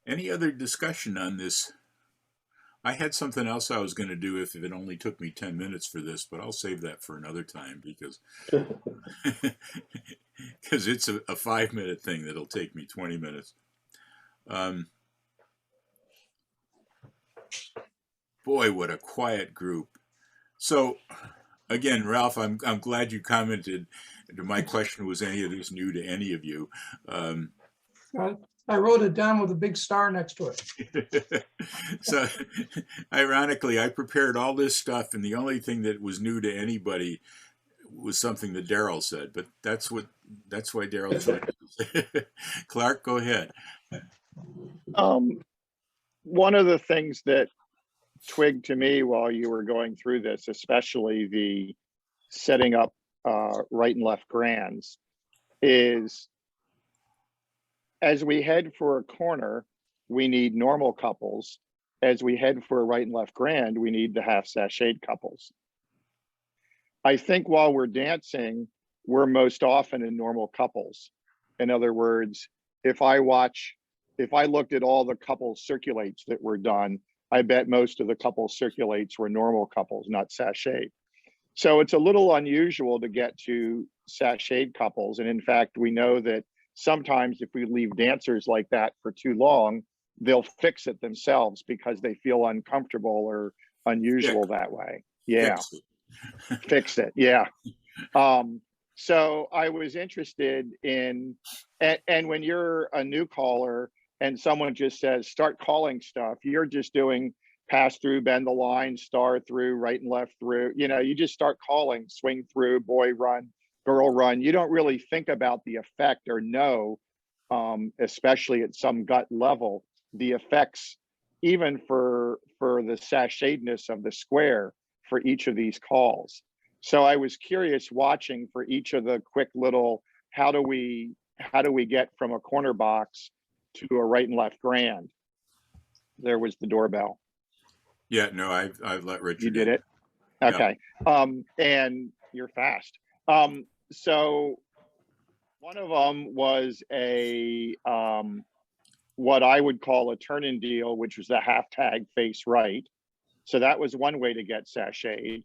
any other discussion on this? I had something else I was going to do if it only took me 10 minutes for this, but I'll save that for another time because it's a 5-minute thing that'll take me 20 minutes. Boy, what a quiet group. So again, Ralph, I'm glad you commented. My question was, any of this new to any of you? I wrote it down with a big star next to it. So ironically, I prepared all this stuff, and the only thing that was new to anybody was something that Daryl said, but that's why Daryl joined us. Clark, go ahead. One of the things that twigged to me while you were going through this, especially the setting up right and left grands, is as we head for a corner, we need normal couples. As we head for a right and left grand, we need the half sashayed couples. I think while we're dancing, we're most often in normal couples. In other words, if I looked at all the couple circulates that were done, I bet most of the couple circulates were normal couples, not sashayed. So it's a little unusual to get to sashayed couples. And in fact, we know that sometimes if we leave dancers like that for too long, they'll fix it themselves because they feel uncomfortable or unusual that way. Yeah. Fix it. Yeah. So I was interested in, and when you're a new caller and someone just says, start calling stuff, you're just doing pass through, bend the line, star through, right and left through, you just start calling, swing through, boy run, girl run. You don't really think about the effect or know, especially at some gut level, the effects, even for the sashayedness of the square for each of these calls. So I was curious watching for each of the quick little, how do we get from a corner box to a right and left grand? There was the doorbell. Yeah, no, I've let Richard. You did it? Okay. Yeah. And you're fast. So one of them was a, what I would call a turn-in deal, which was the half tag face right. So that was one way to get sashayed.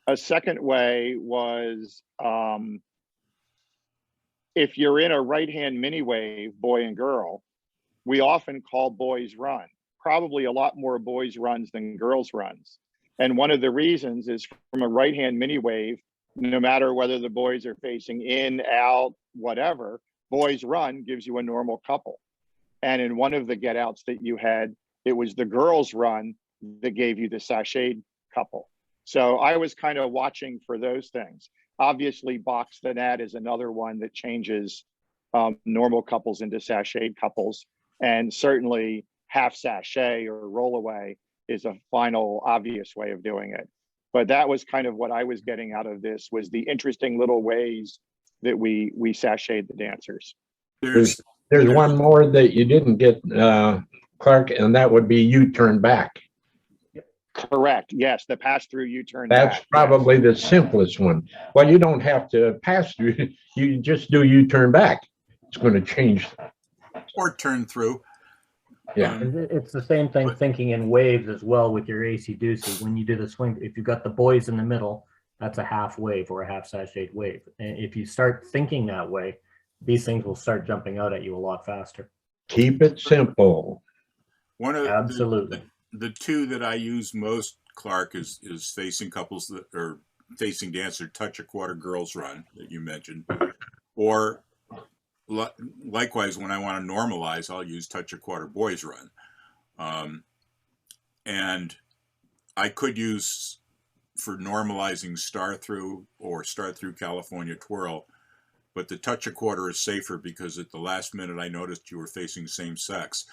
A second way was if you're in a right-hand mini wave, boy and girl, we often call boys run. Probably a lot more boys runs than girls runs. And one of the reasons is from a right-hand mini wave, no matter whether the boys are facing in, out, whatever, boys run gives you a normal couple. And in one of the get outs that you had, it was the girls run that gave you the sashayed couple. So I was kind of watching for those things. Obviously, box the net is another one that changes normal couples into sashayed couples. And certainly half sachet or roll away is a final obvious way of doing it. But that was kind of what I was getting out of this, was the interesting little ways that we sashayed the dancers. There's one more that you didn't get, Clark, and that would be U-turn back. Correct. Yes, the pass through U-turn. That's back. probably the simplest one. Well, you don't have to pass through. You just do U-turn back. It's going to change. Or turn through. Yeah. It's the same thing thinking in waves as well with your AC-doocy. When you do the swing, if you've got the boys in the middle, that's a half wave or a half sashayed wave. And if you start thinking that way, these things will start jumping out at you a lot faster. Keep it simple. One of Absolutely. The two that I use most, Clark, is facing couples that are facing dancer touch a quarter girls run that you mentioned, or likewise when I want to normalize, I'll use touch a quarter boys run, and I could use for normalizing star through or star through California twirl, but the touch a quarter is safer because at the last minute I noticed you were facing same sex.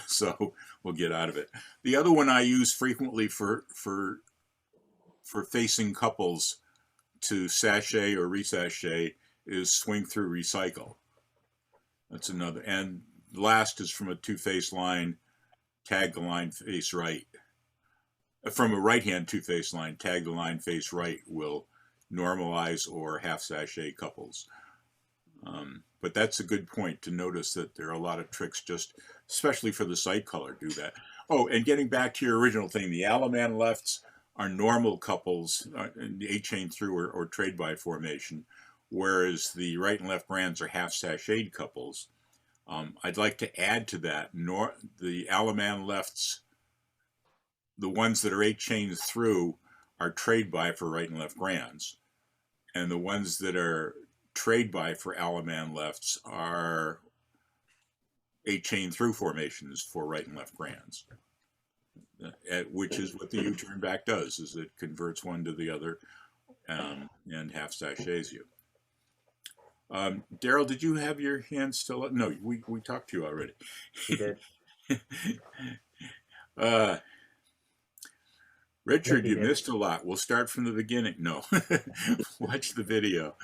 So we'll get out of it. The other one I use frequently for facing couples to sachet or resachet is swing through recycle. That's another. And last is from a two-face line, tag the line face right. From a right-hand two-face line, tag the line face right will normalize or half sachet couples. But that's a good point to notice that there are a lot of tricks, just especially for the sight color, do that. Oh, and getting back to your original thing, the Alaman lefts are normal couples, the 8-chain through or trade by formation, whereas the right and left grands are half sashayed couples. I'd like to add to that, the Alaman lefts, the ones that are 8 chains through are trade by for right and left grands, and the ones that are trade by for Alaman lefts are 8 chain through formations for right and left grands, which is what the U-turn back does, is it converts one to the other and half sachets you. Daryl, did you have your hand still up? No, we talked to you already. You did. Richard, Maybe you missed a lot. We'll start from the beginning. No, watch the video.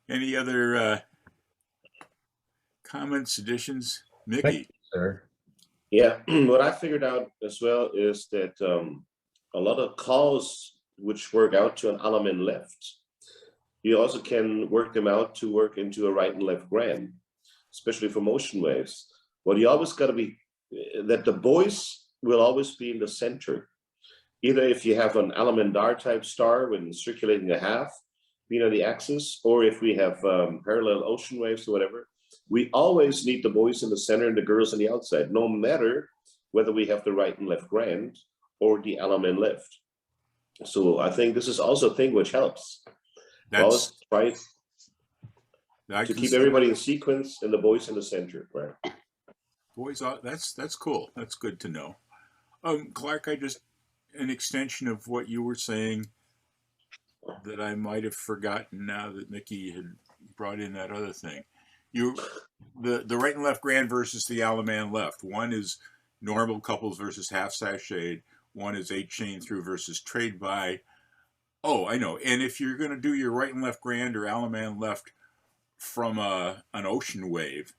Any other comments, additions? Mickey? there. Yeah, what I figured out as well is that a lot of calls which work out to an element left, you also can work them out to work into a right and left grand, especially for motion waves. Well, you always got to be that the voice will always be in the center. Either if you have an Alamandar type star when circulating a half, being on the axis, or if we have parallel ocean waves or whatever, we always need the boys in the center and the girls on the outside, no matter whether we have the right and left grand or the element left. So I think this is also a thing which helps. Always try to keep everybody in sequence and the boys in the center, right? Boys, that's cool. That's good to know. Clark, an extension of what you were saying that I might have forgotten now that Nikki had brought in that other thing. The right and left grand versus the Alaman left. One is normal couples versus half sashayed. One is 8 chain through versus trade by. Oh, I know. And if you're going to do your right and left grand or Alaman left from an ocean wave,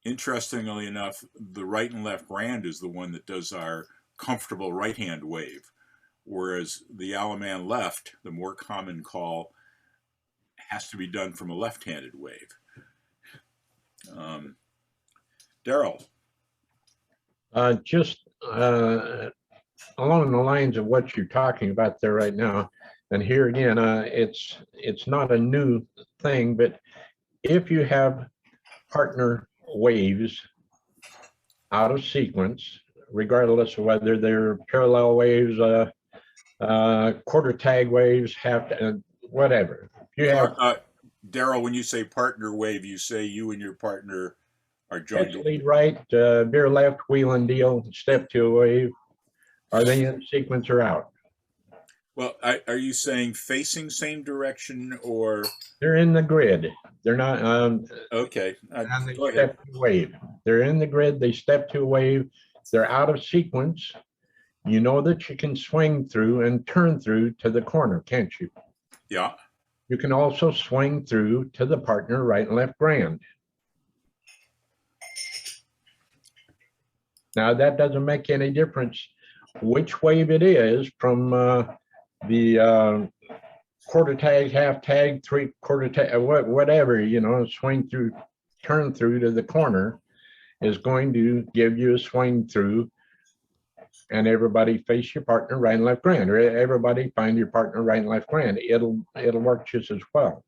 interestingly enough, the right and left grand is the one that does our comfortable right-hand wave, whereas the Alaman left, the more common call, has to be done from a left-handed wave. Daryl. Just along the lines of what you're talking about there right now, and here again, it's not a new thing, but if you have partner waves out of sequence, regardless of whether they're parallel waves, quarter tag waves, whatever. If you have Daryl, when you say partner wave, you say you and your partner are joined. lead right, veer left, wheel and deal, step to a wave. Are they in sequence or out? Well, are you saying facing same direction or? They're in the grid. They're not. Okay. And they step to a wave. They're in the grid. They step to a wave. They're out of sequence. You know that you can swing through and turn through to the corner, can't you? Yeah. You can also swing through to the partner right and left grand. Now that doesn't make any difference which wave it is from the quarter tag, half tag, 3/4 tag, whatever, swing through, turn through to the corner is going to give you a swing through, and everybody face your partner right and left grand, or everybody find your partner right and left grand. It'll work just as well.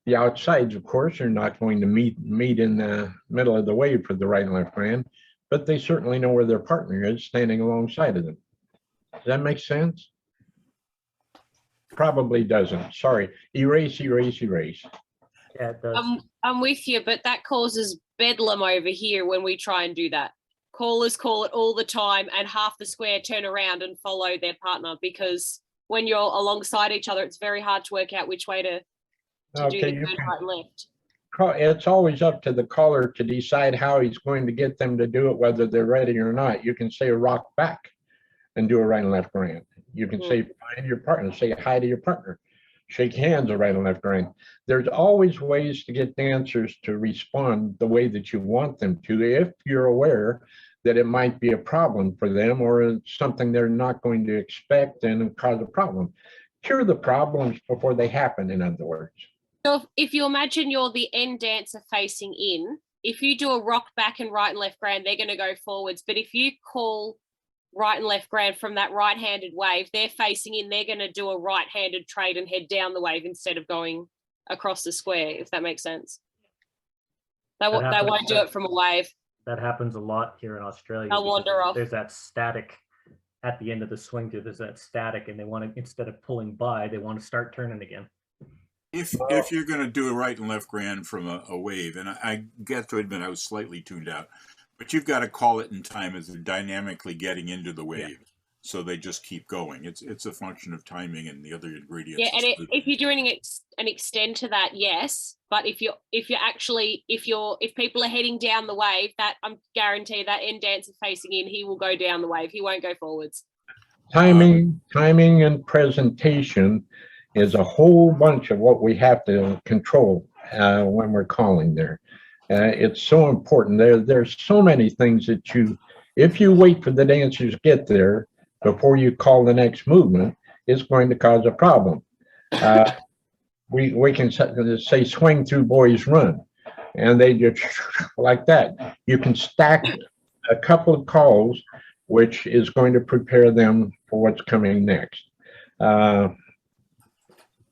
The outsides, of course, are not going to meet in the middle of the wave for the right and left grand, but they certainly know where their partner is standing alongside of them. Does that make sense? Probably doesn't. Sorry. Erase. Yeah, it does. I'm with you, but that causes bedlam over here when we try and do that. Callers call it all the time, and half the square turn around and follow their partner, because when you're alongside each other, it's very hard to work out which way to do the turn right and left. It's always up to the caller to decide how he's going to get them to do it, whether they're ready or not. You can say rock back and do a right and left grand. You can say find your partner, say hi to your partner, shake hands, a right and left grand. There's always ways to get dancers to respond the way that you want them to, if you're aware that it might be a problem for them or something they're not going to expect and cause a problem. Cure the problems before they happen, in other words. So if you imagine you're the end dancer facing in, if you do a rock back and right and left grand, they're going to go forwards. But if you call right and left grand from that right-handed wave, they're facing in, they're going to do a right-handed trade and head down the wave instead of going across the square, if that makes sense. They won't do it from a wave. That happens a lot here in Australia. They'll wander off. There's that static at the end of the swing through. There's that static, and they want to, instead of pulling by, they want to start turning again. If you're going to do a right and left grand from a wave, and I get to admit I was slightly tuned out, but you've got to call it in time as they're dynamically getting into the wave. Yeah. So they just keep going. It's a function of timing and the other ingredients. Yeah, and if you're doing an extend to that, yes. But if people are heading down the wave, that I'm guarantee that end dancer facing in, he will go down the wave. He won't go forwards. Timing and presentation is a whole bunch of what we have to control when we're calling there. It's so important. There's so many things that if you wait for the dancers to get there before you call the next movement, it's going to cause a problem. We can say swing through boys run, and they just like that. You can stack a couple of calls, which is going to prepare them for what's coming next. The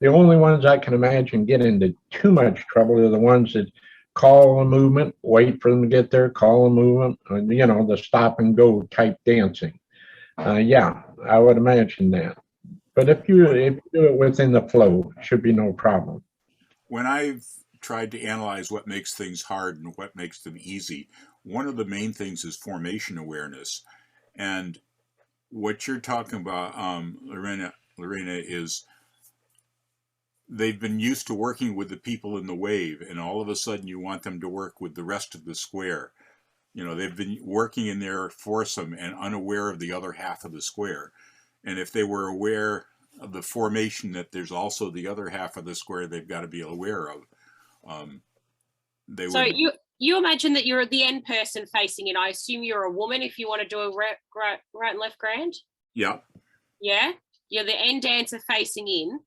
only ones I can imagine get into too much trouble are the ones that call a movement, wait for them to get there, call a movement, the stop and go type dancing. Yeah, I would imagine that. But if you do it within the flow, it should be no problem. When I've tried to analyze what makes things hard and what makes them easy, one of the main things is formation awareness. And what you're talking about, Lorena, is they've been used to working with the people in the wave, and all of a sudden you want them to work with the rest of the square. They've been working in their foursome and unaware of the other half of the square. And if they were aware of the formation that there's also the other half of the square they've got to be aware of, so you imagine that you're the end person facing in. I assume you're a woman if you want to do a right and left grand? Yeah. Yeah? You're the end dancer facing in,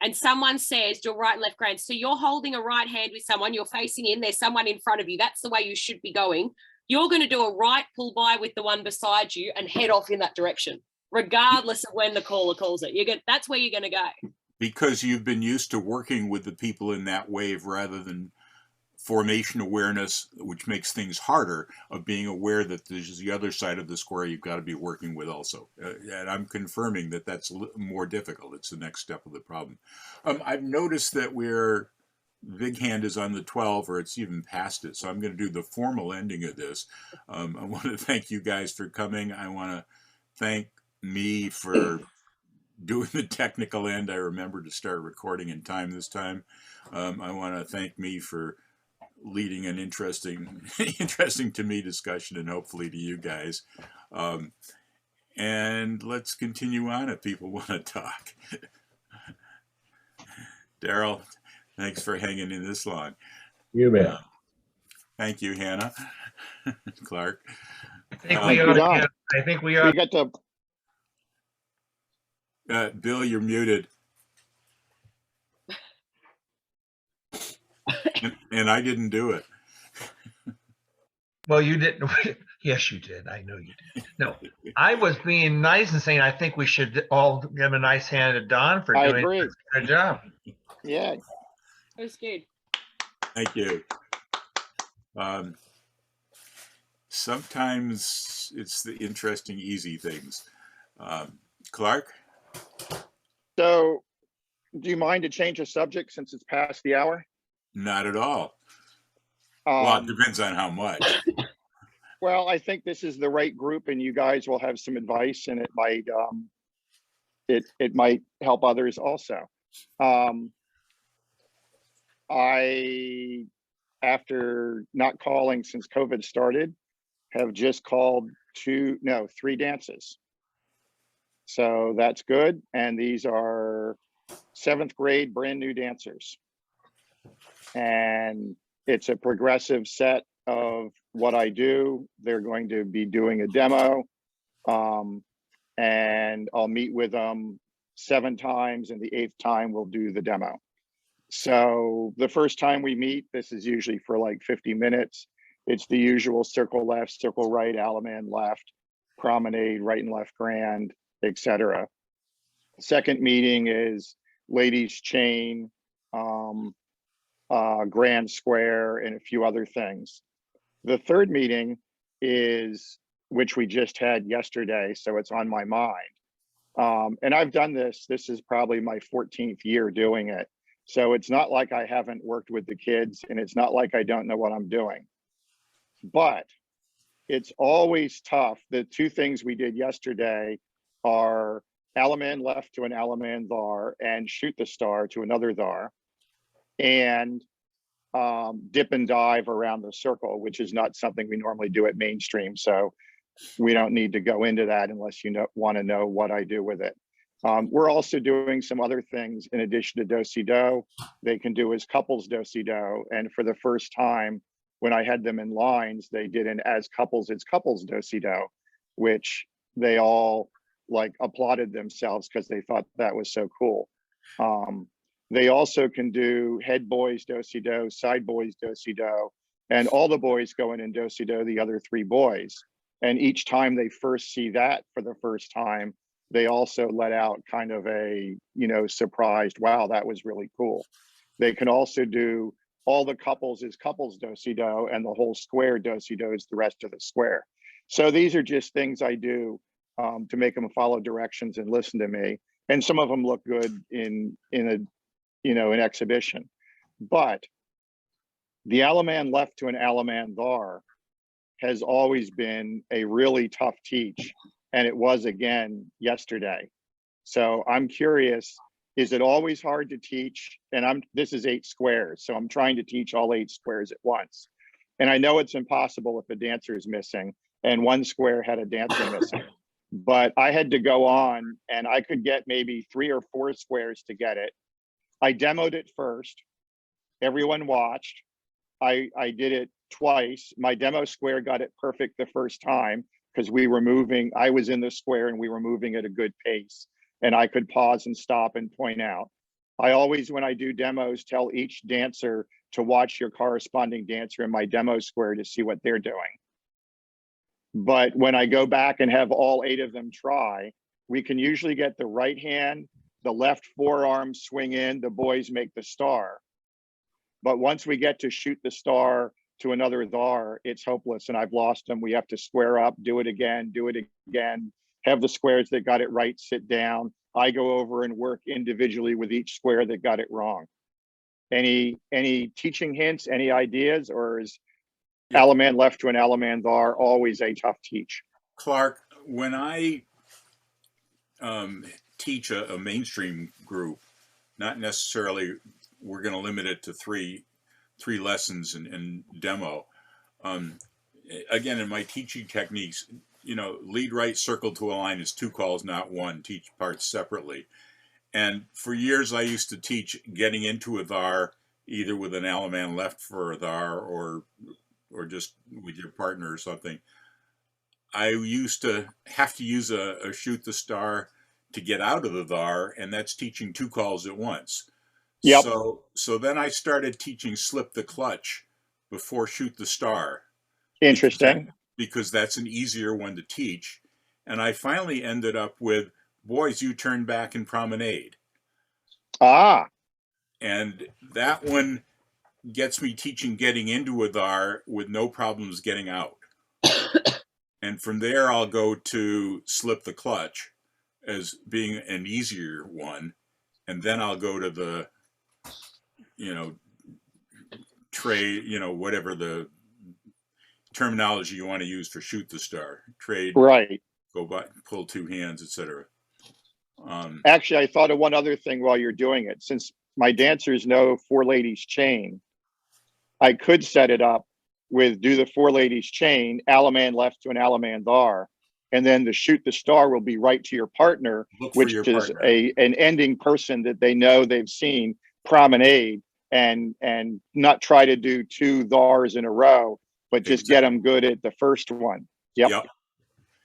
and someone says do a right and left grand. So you're holding a right hand with someone, you're facing in, there's someone in front of you. That's the way you should be going. You're going to do a right pull by with the one beside you and head off in that direction, regardless of when the caller calls it. That's where you're going to go. Because you've been used to working with the people in that wave rather than formation awareness, which makes things harder, of being aware that there's the other side of the square you've got to be working with also. And I'm confirming that that's more difficult. It's the next step of the problem. I've noticed that big hand is on the 12, or it's even past it. So I'm going to do the formal ending of this. I want to thank you guys for coming. I want to thank me for doing the technical end. I remember to start recording in time this time. I want to thank me for leading an interesting to me discussion, and hopefully to you guys. And let's continue on if people want to talk. Daryl, thanks for hanging in this long. You bet. Thank you, Hannah. Clark. I think we are. We got to. Bill, you're muted. And I didn't do it. Well, you didn't. Yes, you did. I know you did. No, I was being nice and saying I think we should all give a nice hand to Don for doing a good job. Yeah. It was good. Thank you. Sometimes it's the interesting, easy things. Clark? So, do you mind to change the subject since it's past the hour? Not at all. Well, it depends on how much. Well, I think this is the right group, and you guys will have some advice, and it might help others also. I, after not calling since COVID started, have just called 3 dances. So that's good. And these are 7th grade brand new dancers. And it's a progressive set of what I do. They're going to be doing a demo. And I'll meet with them 7 times, and the 8th time we'll do the demo. So the first time we meet, this is usually for like 50 minutes. It's the usual circle left, circle right, Alaman left, promenade, right and left grand, etc. Second meeting is ladies chain, grand square, and a few other things. The third meeting is, which we just had yesterday, so it's on my mind. And I've done this is probably my 14th year doing it. So it's not like I haven't worked with the kids, and it's not like I don't know what I'm doing. But it's always tough. The 2 things we did yesterday are Alaman left to an Alaman thar and shoot the star to another thar, and dip and dive around the circle, which is not something we normally do at mainstream. So we don't need to go into that unless you want to know what I do with it. We're also doing some other things in addition to do-si-do. They can do as couples do-si-do. And for the first time, when I had them in lines, they did an as couples, it's couples do-si-do, which they all like applauded themselves because they thought that was so cool. They also can do head boys do-si-do, side boys do-si-do, and all the boys go in and do-si-do the other 3 boys. And each time they first see that for the first time, they also let out kind of a, you know, surprised, wow, that was really cool. They can also do all the couples is couples do-si-do, and the whole square do-si-do is the rest of the square. So these are just things I do to make them follow directions and listen to me. And some of them look good in a, you know, an exhibition. But the Alaman left to an Alaman thar has always been a really tough teach. And it was again yesterday. So I'm curious, is it always hard to teach? And this is 8 squares. So I'm trying to teach all 8 squares at once. And I know it's impossible if a dancer is missing, and 1 square had a dancer missing. But I had to go on, and I could get maybe 3 or 4 squares to get it. I demoed it first. Everyone watched. I did it twice. My demo square got it perfect the first time because we were moving. I was in the square and we were moving at a good pace, and I could pause and stop and point out. I always, when I do demos, tell each dancer to watch your corresponding dancer in my demo square to see what they're doing. But when I go back and have all 8 of them try, we can usually get the right hand, the left forearm swing in, the boys make the star. But once we get to shoot the star to another thar, it's hopeless, and I've lost them. We have to square up, do it again, have the squares that got it right sit down. I go over and work individually with each square that got it wrong. Any teaching hints, any ideas, or is Alaman left to an Alaman thar always a tough teach? Clark, when I teach a mainstream group, not necessarily we're going to limit it to three lessons and demo. Again, in my teaching techniques, you know, lead right circle to a line is 2 calls, not 1. Teach parts separately. And for years, I used to teach getting into a thar, either with an Alaman left for a thar or just with your partner or something. I used to have to use a shoot the star to get out of the thar, and that's teaching 2 calls at once. Yep. So then I started teaching slip the clutch before shoot the star. Interesting. Because that's an easier one to teach. And I finally ended up with, boys, you turn back and promenade. Ah. And that one gets me teaching getting into a thar with no problems getting out. And from there, I'll go to slip the clutch as being an easier one. And then I'll go to the, you know, trade, you know, whatever the terminology you want to use for shoot the star, trade, right, go by, pull 2 hands, etc. Actually, I thought of one other thing while you're doing it. Since my dancers know 4 ladies chain, I could set it up with do the 4 ladies chain, Alaman left to an Alaman thar, and then the shoot the star will be right to your partner, which is partner. an ending person that they know they've seen promenade, and not try to do 2 thars in a row, but just get them good at the first one. Yep.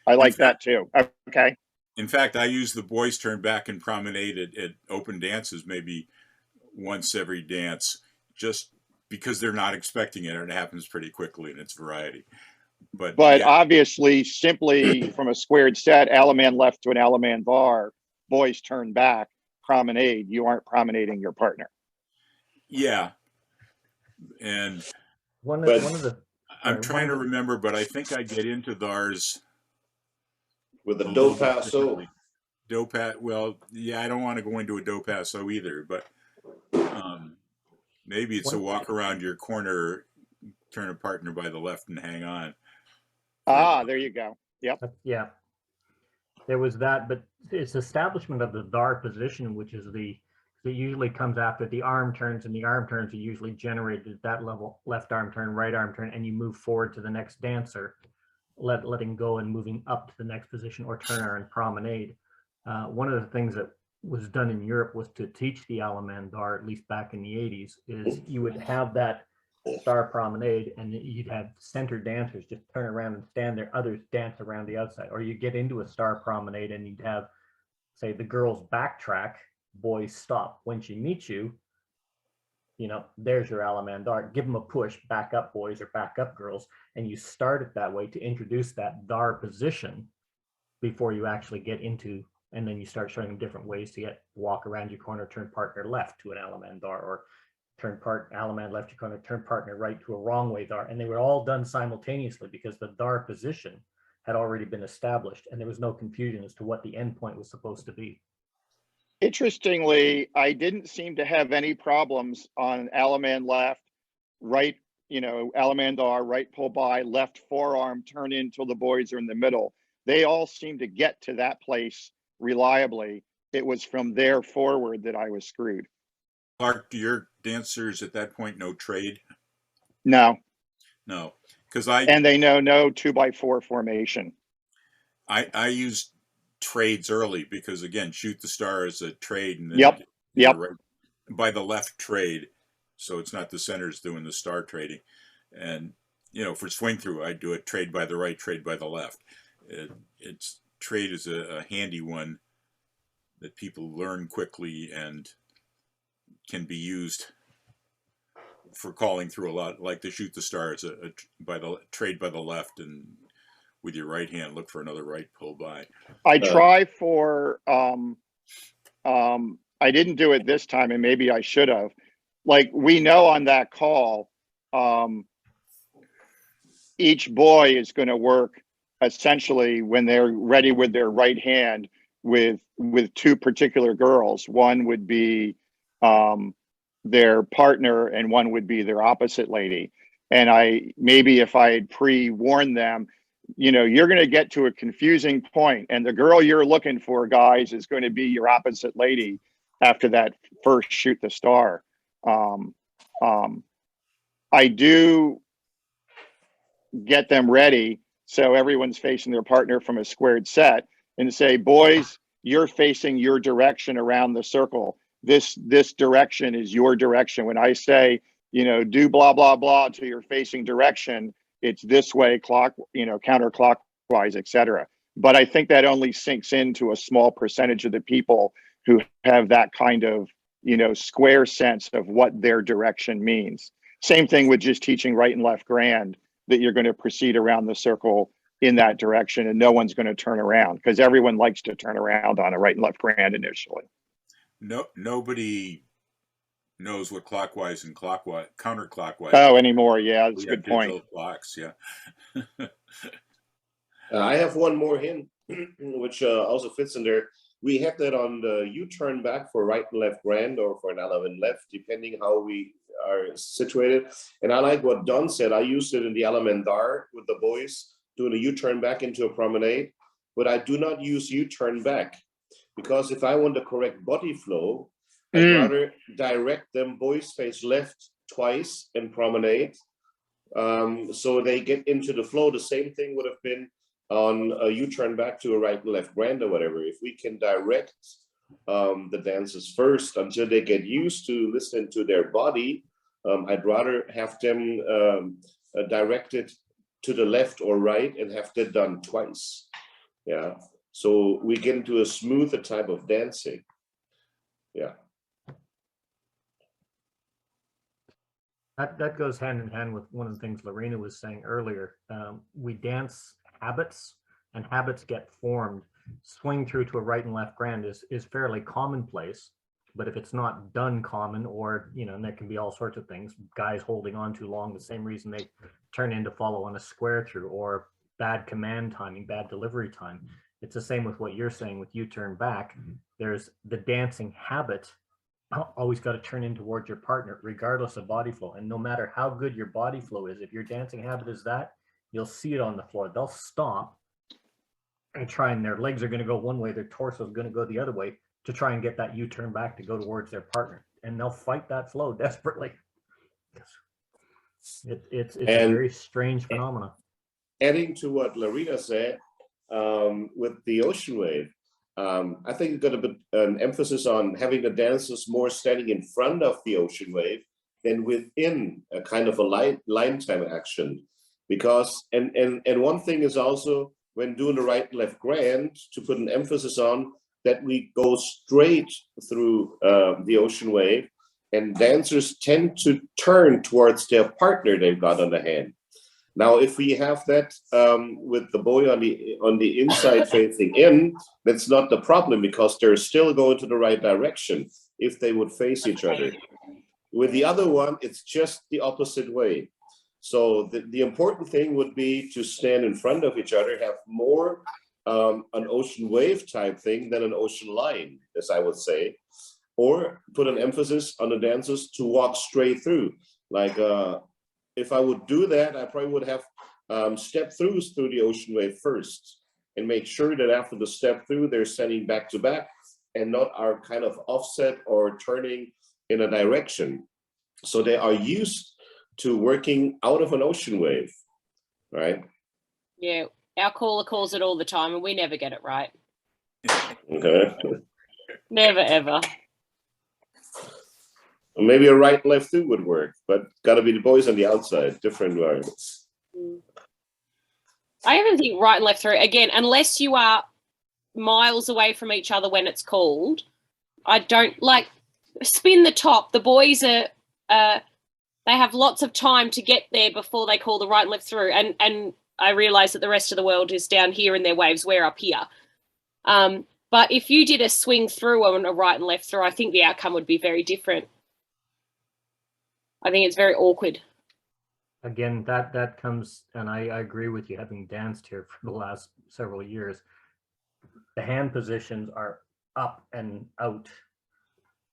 I like that too. Okay. In fact, I use the boys turn back and promenade at open dances maybe once every dance, just because they're not expecting it, and it happens pretty quickly, and it's variety. But yeah. Obviously, simply from a squared set, Alaman left to an Alaman thar, boys turn back, promenade, you aren't promenading your partner. Yeah. And one of the I'm trying to remember, but I think I get into thars with the do passo. Well, yeah, I don't want to go into a do passo either, but maybe it's a walk around your corner, turn a partner by the left and hang on. Ah, there you go. Yep. Yeah. There was that, but it's establishment of the thar position, which is it usually comes after the arm turns, and the arm turns are usually generated at that level, left arm turn, right arm turn, and you move forward to the next dancer, letting go and moving up to the next position, or turner and promenade. One of the things that was done in Europe was to teach the Alaman thar, at least back in the 80s, is you would have that star promenade, and you'd have center dancers just turn around and stand there, others dance around the outside. Or you get into a star promenade and you'd have, say, the girls backtrack, boys stop. When she meets you, there's your Alamandar. Give them a push, back up, boys, or back up, girls. And you start it that way to introduce that dar position before you actually get into, and then you start showing them different ways to walk around your corner, turn partner left to an Alamandar, or turn Alamand left your corner, turn partner right to a wrong way dar. And they were all done simultaneously because the dar position had already been established and there was no confusion as to what the endpoint was supposed to be. Interestingly, I didn't seem to have any problems on Alamand left, right, Alamandar, right pull by, left forearm, turn in till the boys are in the middle. They all seem to get to that place reliably. It was from there forward that I was screwed. Clark, do your dancers at that point know trade? No. No, because and they know no 2x4 formation. I used trades early because, again, shoot the star is a trade, and then Yep. right by the left trade, so it's not the centers doing the star trading. And for swing through, I do a trade by the right, trade by the left. It's trade is a handy one that people learn quickly and can be used for calling through a lot. Like the shoot the star, it's a trade by the left, and with your right hand, look for another right pull by. I try for, I didn't do it this time, and maybe I should have. Like, we know on that call, each boy is going to work essentially when they're ready with their right hand with two particular girls. One would be their partner, and one would be their opposite lady. And maybe if I had pre-warned them, you're going to get to a confusing point, and the girl you're looking for, guys, is going to be your opposite lady after that first shoot the star. I do get them ready so everyone's facing their partner from a squared set, and say, boys, you're facing your direction around the circle. This direction is your direction. When I say, do blah, blah, blah to your facing direction, it's this way, counterclockwise, etc. But I think that only sinks into a small percentage of the people who have that kind of, square sense of what their direction means. Same thing with just teaching right and left grand, that you're going to proceed around the circle in that direction and no one's going to turn around, because everyone likes to turn around on a right and left grand initially. Nobody knows what clockwise and counterclockwise. Oh, anymore. Yeah, that's a good point. Clocks, yeah. I have one more hint, which also fits in there. We have that on the U-turn back for right and left grand, or for an Alamand left, depending how we are situated. And I like what Don said. I used it in the Alamandar with the boys, doing a U-turn back into a promenade, but I do not use U-turn back, because if I want the correct body flow, I'd rather direct them boys face left twice in promenade, so they get into the flow. The same thing would have been on a U-turn back to a right and left grand or whatever. If we can direct the dancers first until they get used to listening to their body, I'd rather have them directed to the left or right and have that done twice. Yeah, so we get into a smoother type of dancing. Yeah. That goes hand in hand with one of the things Lorena was saying earlier. We dance habits, and habits get formed. Swing through to a right and left grand is fairly commonplace, but if it's not done common, or and there can be all sorts of things, guys holding on too long, the same reason they turn in to follow on a square through, or bad command timing, bad delivery time. It's the same with what you're saying with U-turn back. There's the dancing habit. Always got to turn in towards your partner, regardless of body flow. And no matter how good your body flow is, if your dancing habit is that, you'll see it on the floor. They'll stop and try, and their legs are going to go one way, their torso is going to go the other way, to try and get that U-turn back to go towards their partner. And they'll fight that flow desperately. It's a very strange phenomenon. Adding to what Lorena said, with the ocean wave, I think it's got a bit an emphasis on having the dancers more standing in front of the ocean wave than within a kind of a line time action. Because, and one thing is also when doing the right and left grand, to put an emphasis on that we go straight through the ocean wave, and dancers tend to turn towards their partner they've got on the hand. Now, if we have that with the boy on the inside facing in, that's not the problem, because they're still going to the right direction if they would face each other. With the other one, it's just the opposite way. So the important thing would be to stand in front of each other, have more an ocean wave type thing than an ocean line, as I would say, or put an emphasis on the dancers to walk straight through. Like if I would do that, I probably would have step throughs through the ocean wave first, and make sure that after the step through, they're standing back to back and not are kind of offset or turning in a direction. So they are used to working out of an ocean wave, right? Yeah, our caller calls it all the time and we never get it right. Okay. Never, ever. Maybe a right left through would work, but gotta be the boys on the outside, different variables. I even think right and left through, again, unless you are miles away from each other when it's called, I don't like spin the top. The boys are, they have lots of time to get there before they call the right and left through. And I realize that the rest of the world is down here in their waves. We're up here. But if you did a swing through on a right and left through, I think the outcome would be very different. I think it's very awkward. Again, that comes, and I agree with you, having danced here for the last several years. The hand positions are up and out.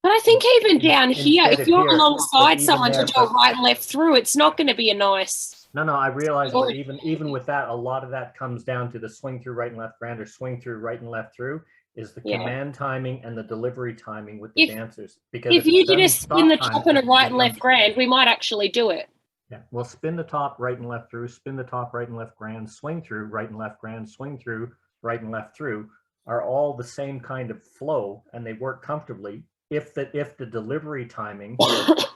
But I think even down here, if you're here, alongside someone there, to do a right and left through, it's not going to be a nice. No, I realize that even with that, a lot of that comes down to the swing through right and left grand, or swing through right and left through, is the command timing and the delivery timing with the dancers. Because if you did a spin the top and a right and left grand, we might actually do it. Yeah, well, spin the top right and left through, spin the top right and left grand, swing through right and left grand, swing through right and left through are all the same kind of flow, and they work comfortably if the delivery timing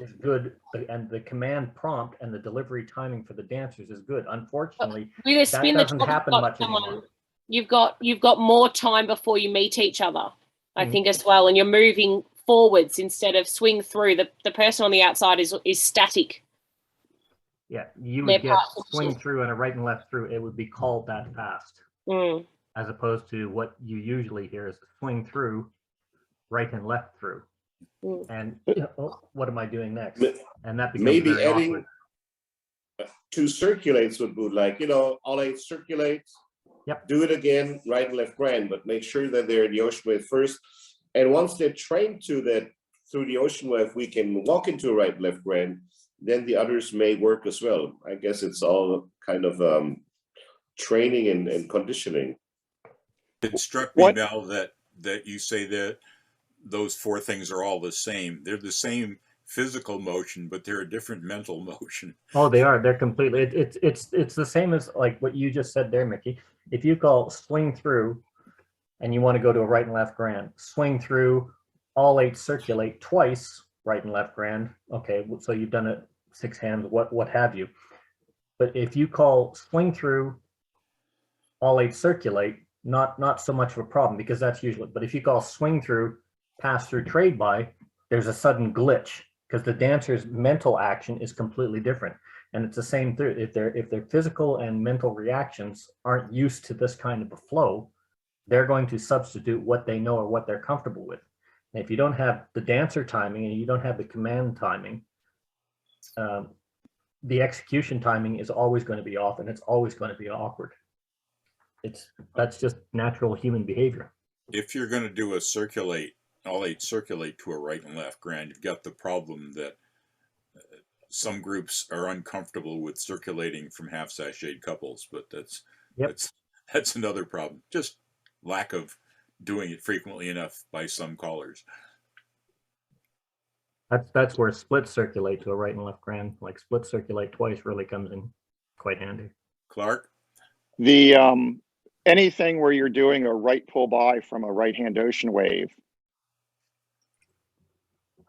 is good, and the command prompt and the delivery timing for the dancers is good. Unfortunately, that doesn't happen much anymore. You've got more time before you meet each other, I think, as well, and you're moving forwards instead of swing through. The person on the outside is static. Yeah, you would get swing through and a right and left through. It would be called that fast, as opposed to what you usually hear is swing through, right and left through. And what am I doing next? And that becomes maybe very adding awkward. 2 circulates would be like, all 8 circulates. Yep. Do it again, right and left grand, but make sure that they're in the ocean wave first. And once they're trained to that through the ocean wave, we can walk into a right and left grand. Then the others may work as well. I guess it's all kind of training and conditioning. It struck me, Val, that you say that those 4 things are all the same. They're the same physical motion, but they're a different mental motion. Oh, they are. They're completely. It's the same as like what you just said there, Mickey. If you call swing through, and you want to go to a right and left grand, swing through, all 8 circulate twice, right and left grand. Okay, so you've done it 6 hands, what have you. But if you call swing through, all 8 circulate, not so much of a problem, because that's usually. But if you call swing through, pass through, trade by, there's a sudden glitch, because the dancer's mental action is completely different. And it's the same through. If their physical and mental reactions aren't used to this kind of a flow, they're going to substitute what they know or what they're comfortable with. And if you don't have the dancer timing and you don't have the command timing, the execution timing is always going to be off, and it's always going to be awkward. That's just natural human behavior. If you're going to do a circulate, all 8 circulate to a right and left grand, you've got the problem that some groups are uncomfortable with circulating from half sashayed couples, but that's another problem. Just lack of doing it frequently enough by some callers. That's where split circulate to a right and left grand, like split circulate twice, really comes in quite handy. Clark? The anything where you're doing a right pull by from a right hand ocean wave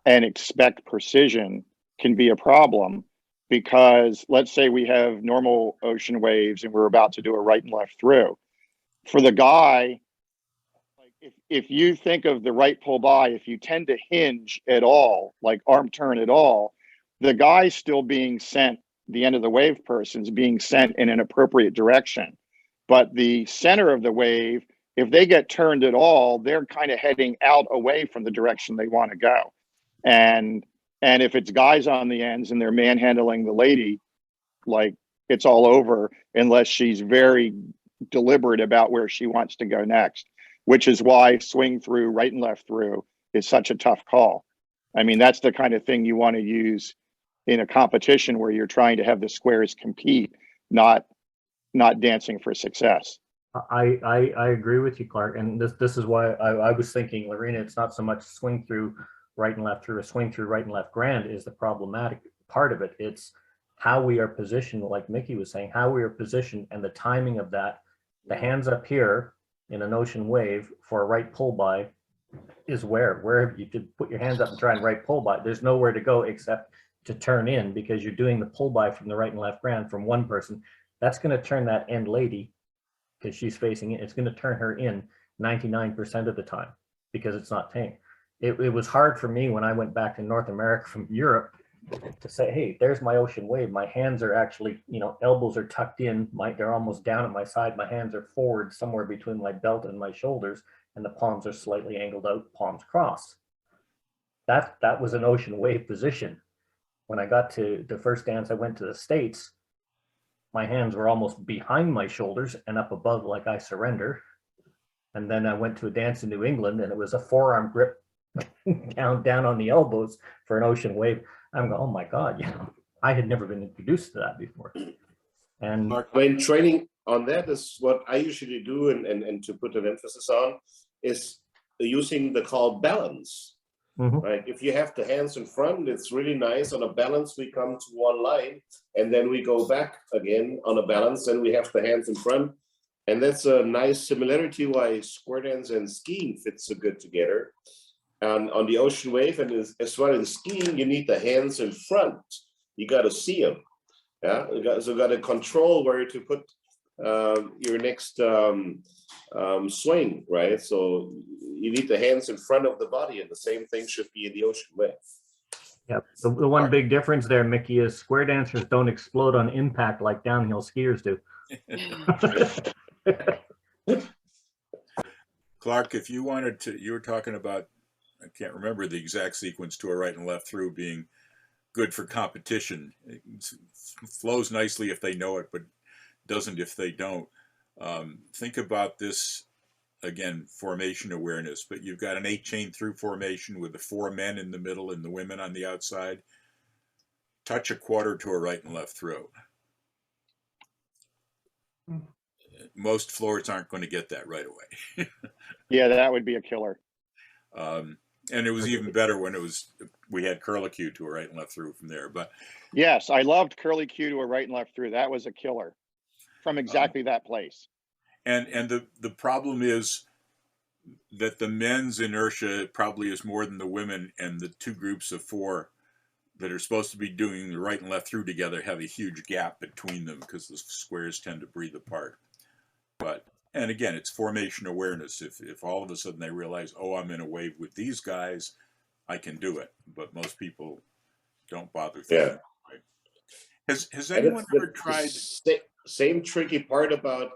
and expect precision can be a problem, because let's say we have normal ocean waves and we're about to do a right and left through. For the guy, like if you think of the right pull by, if you tend to hinge at all, like arm turn at all, the guy's still being sent, the end of the wave person's being sent in an appropriate direction. But the center of the wave, if they get turned at all, they're kind of heading out away from the direction they want to go. And if it's guys on the ends and they're manhandling the lady, like it's all over unless she's very deliberate about where she wants to go next, which is why swing through, right and left through is such a tough call. I mean, that's the kind of thing you want to use in a competition where you're trying to have the squares compete, not dancing for success. I agree with you, Clark, and this is why I was thinking, Lorena, it's not so much swing through right and left through, a swing through right and left grand is the problematic part of it. It's how we are positioned, like Mickey was saying, how we are positioned and the timing of that. The hands up here in an ocean wave for a right pull by is where you could put your hands up and try and right pull by. There's nowhere to go except to turn in, because you're doing the pull by from the right and left grand from one person. That's going to turn that end lady, because she's facing it, it's going to turn her in 99% of the time because it's not tame. It was hard for me when I went back to North America from Europe to say, hey, there's my ocean wave. My hands are actually, elbows are tucked in. They're almost down at my side. My hands are forward somewhere between my belt and my shoulders, and the palms are slightly angled out, palms crossed. That was an ocean wave position. When I got to the first dance, I went to the States, my hands were almost behind my shoulders and up above like I surrender. And then I went to a dance in New England and it was a forearm grip down on the elbows for an ocean wave. I'm going, oh my God, I had never been introduced to that before. And when training on that is what I usually do, and to put an emphasis on is using the call balance. Right? If you have the hands in front, it's really nice. On a balance, we come to one line and then we go back again on a balance, and we have the hands in front. And that's a nice similarity why square dance and skiing fit so good together. And on the ocean wave, and as well in skiing, you need the hands in front. You got to see them. Yeah, you got to control where to put your next swing, right? So you need the hands in front of the body, and the same thing should be in the ocean wave. Yeah, the one big difference there, Mickey, is square dancers don't explode on impact like downhill skiers do. Clark, if you wanted to, you were talking about, I can't remember the exact sequence, to a right and left through being good for competition. It flows nicely if they know it, but doesn't if they don't. Think about this, again, formation awareness, but you've got an 8-chain through formation with the 4 men in the middle and the women on the outside. Touch a quarter to a right and left through. Most floors aren't going to get that right away. Yeah, that would be a killer. And it was even better when we had curlicue to a right and left through from there. But yes, I loved curlicue to a right and left through. That was a killer from exactly that place. And the problem is that the men's inertia probably is more than the women, and the 2 groups of 4 that are supposed to be doing the right and left through together have a huge gap between them because the squares tend to breathe apart. And again, it's formation awareness. If all of a sudden they realize, oh, I'm in a wave with these guys, I can do it. But most people don't bother thinking. Yeah. Has anyone ever tried? Same tricky part about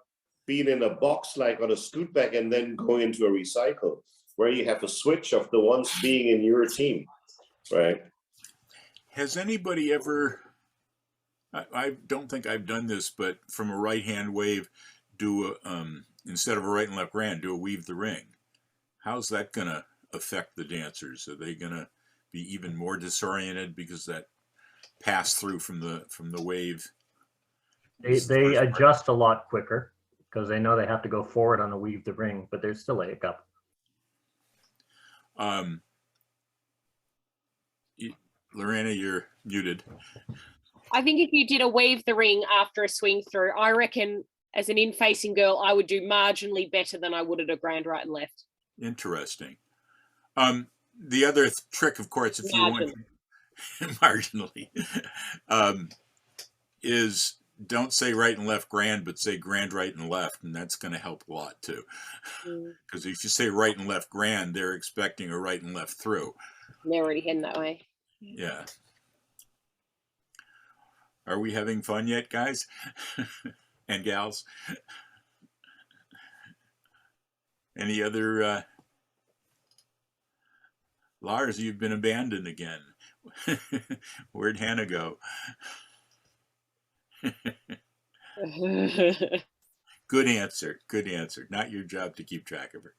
being in a box like on a scoot back and then going into a recycle, where you have a switch of the ones being in your team, right? Has anybody ever, I don't think I've done this, but from a right-hand wave, do instead of a right and left grand, do a weave the ring. How's that going to affect the dancers? Are they going to be even more disoriented because that pass through from the wave? They adjust a lot quicker because they know they have to go forward on a weave the ring, but there's still a hiccup. Lorena, you're muted. I think if you did a wave the ring after a swing through, I reckon as an in-facing girl, I would do marginally better than I would at a grand right and left. Interesting. The other trick, of course, if you want, marginally, is don't say right and left grand, but say grand, right, and left, and that's going to help a lot too. Because if you say right and left grand, they're expecting a right and left through. They're already heading that way. Yeah. Are we having fun yet, guys and gals? Any other Lars, you've been abandoned again. Where'd Hannah go? Good answer. Good answer. Not your job to keep track of her.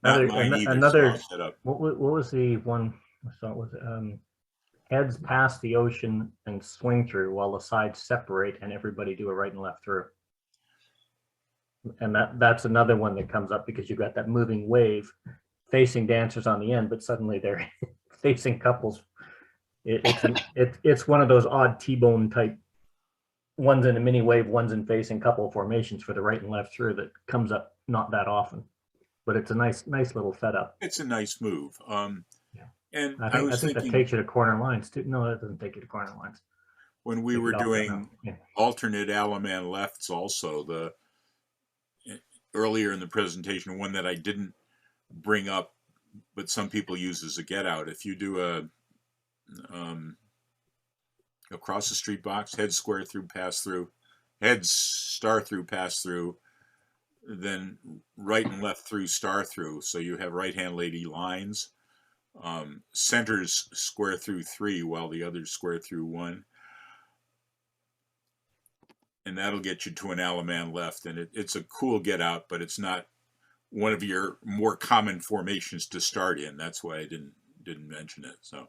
Not mine either. Another. So I'll shut up. What was the one? I thought was heads past the ocean and swing through while the sides separate and everybody do a right and left through. And that's another one that comes up because you've got that moving wave facing dancers on the end, but suddenly they're facing couples. It's one of those odd T-bone type ones in a mini wave, ones in facing couple formations for the right and left through that comes up not that often, but it's a nice little setup. It's a nice move. Yeah. And I think was thinking that takes you to corner lines too. No, that doesn't take you to corner lines. when we were doing alternate Alaman lefts, also earlier in the presentation, one that I didn't bring up, but some people use as a get out. If you do a across the street box, head square through, pass through, heads star through, pass through, then right and left through, star through. So you have right hand lady lines. Centers square through 3 while the others square through 1. And that'll get you to an Alaman left. And it's a cool get out, but it's not one of your more common formations to start in. That's why I didn't mention it. So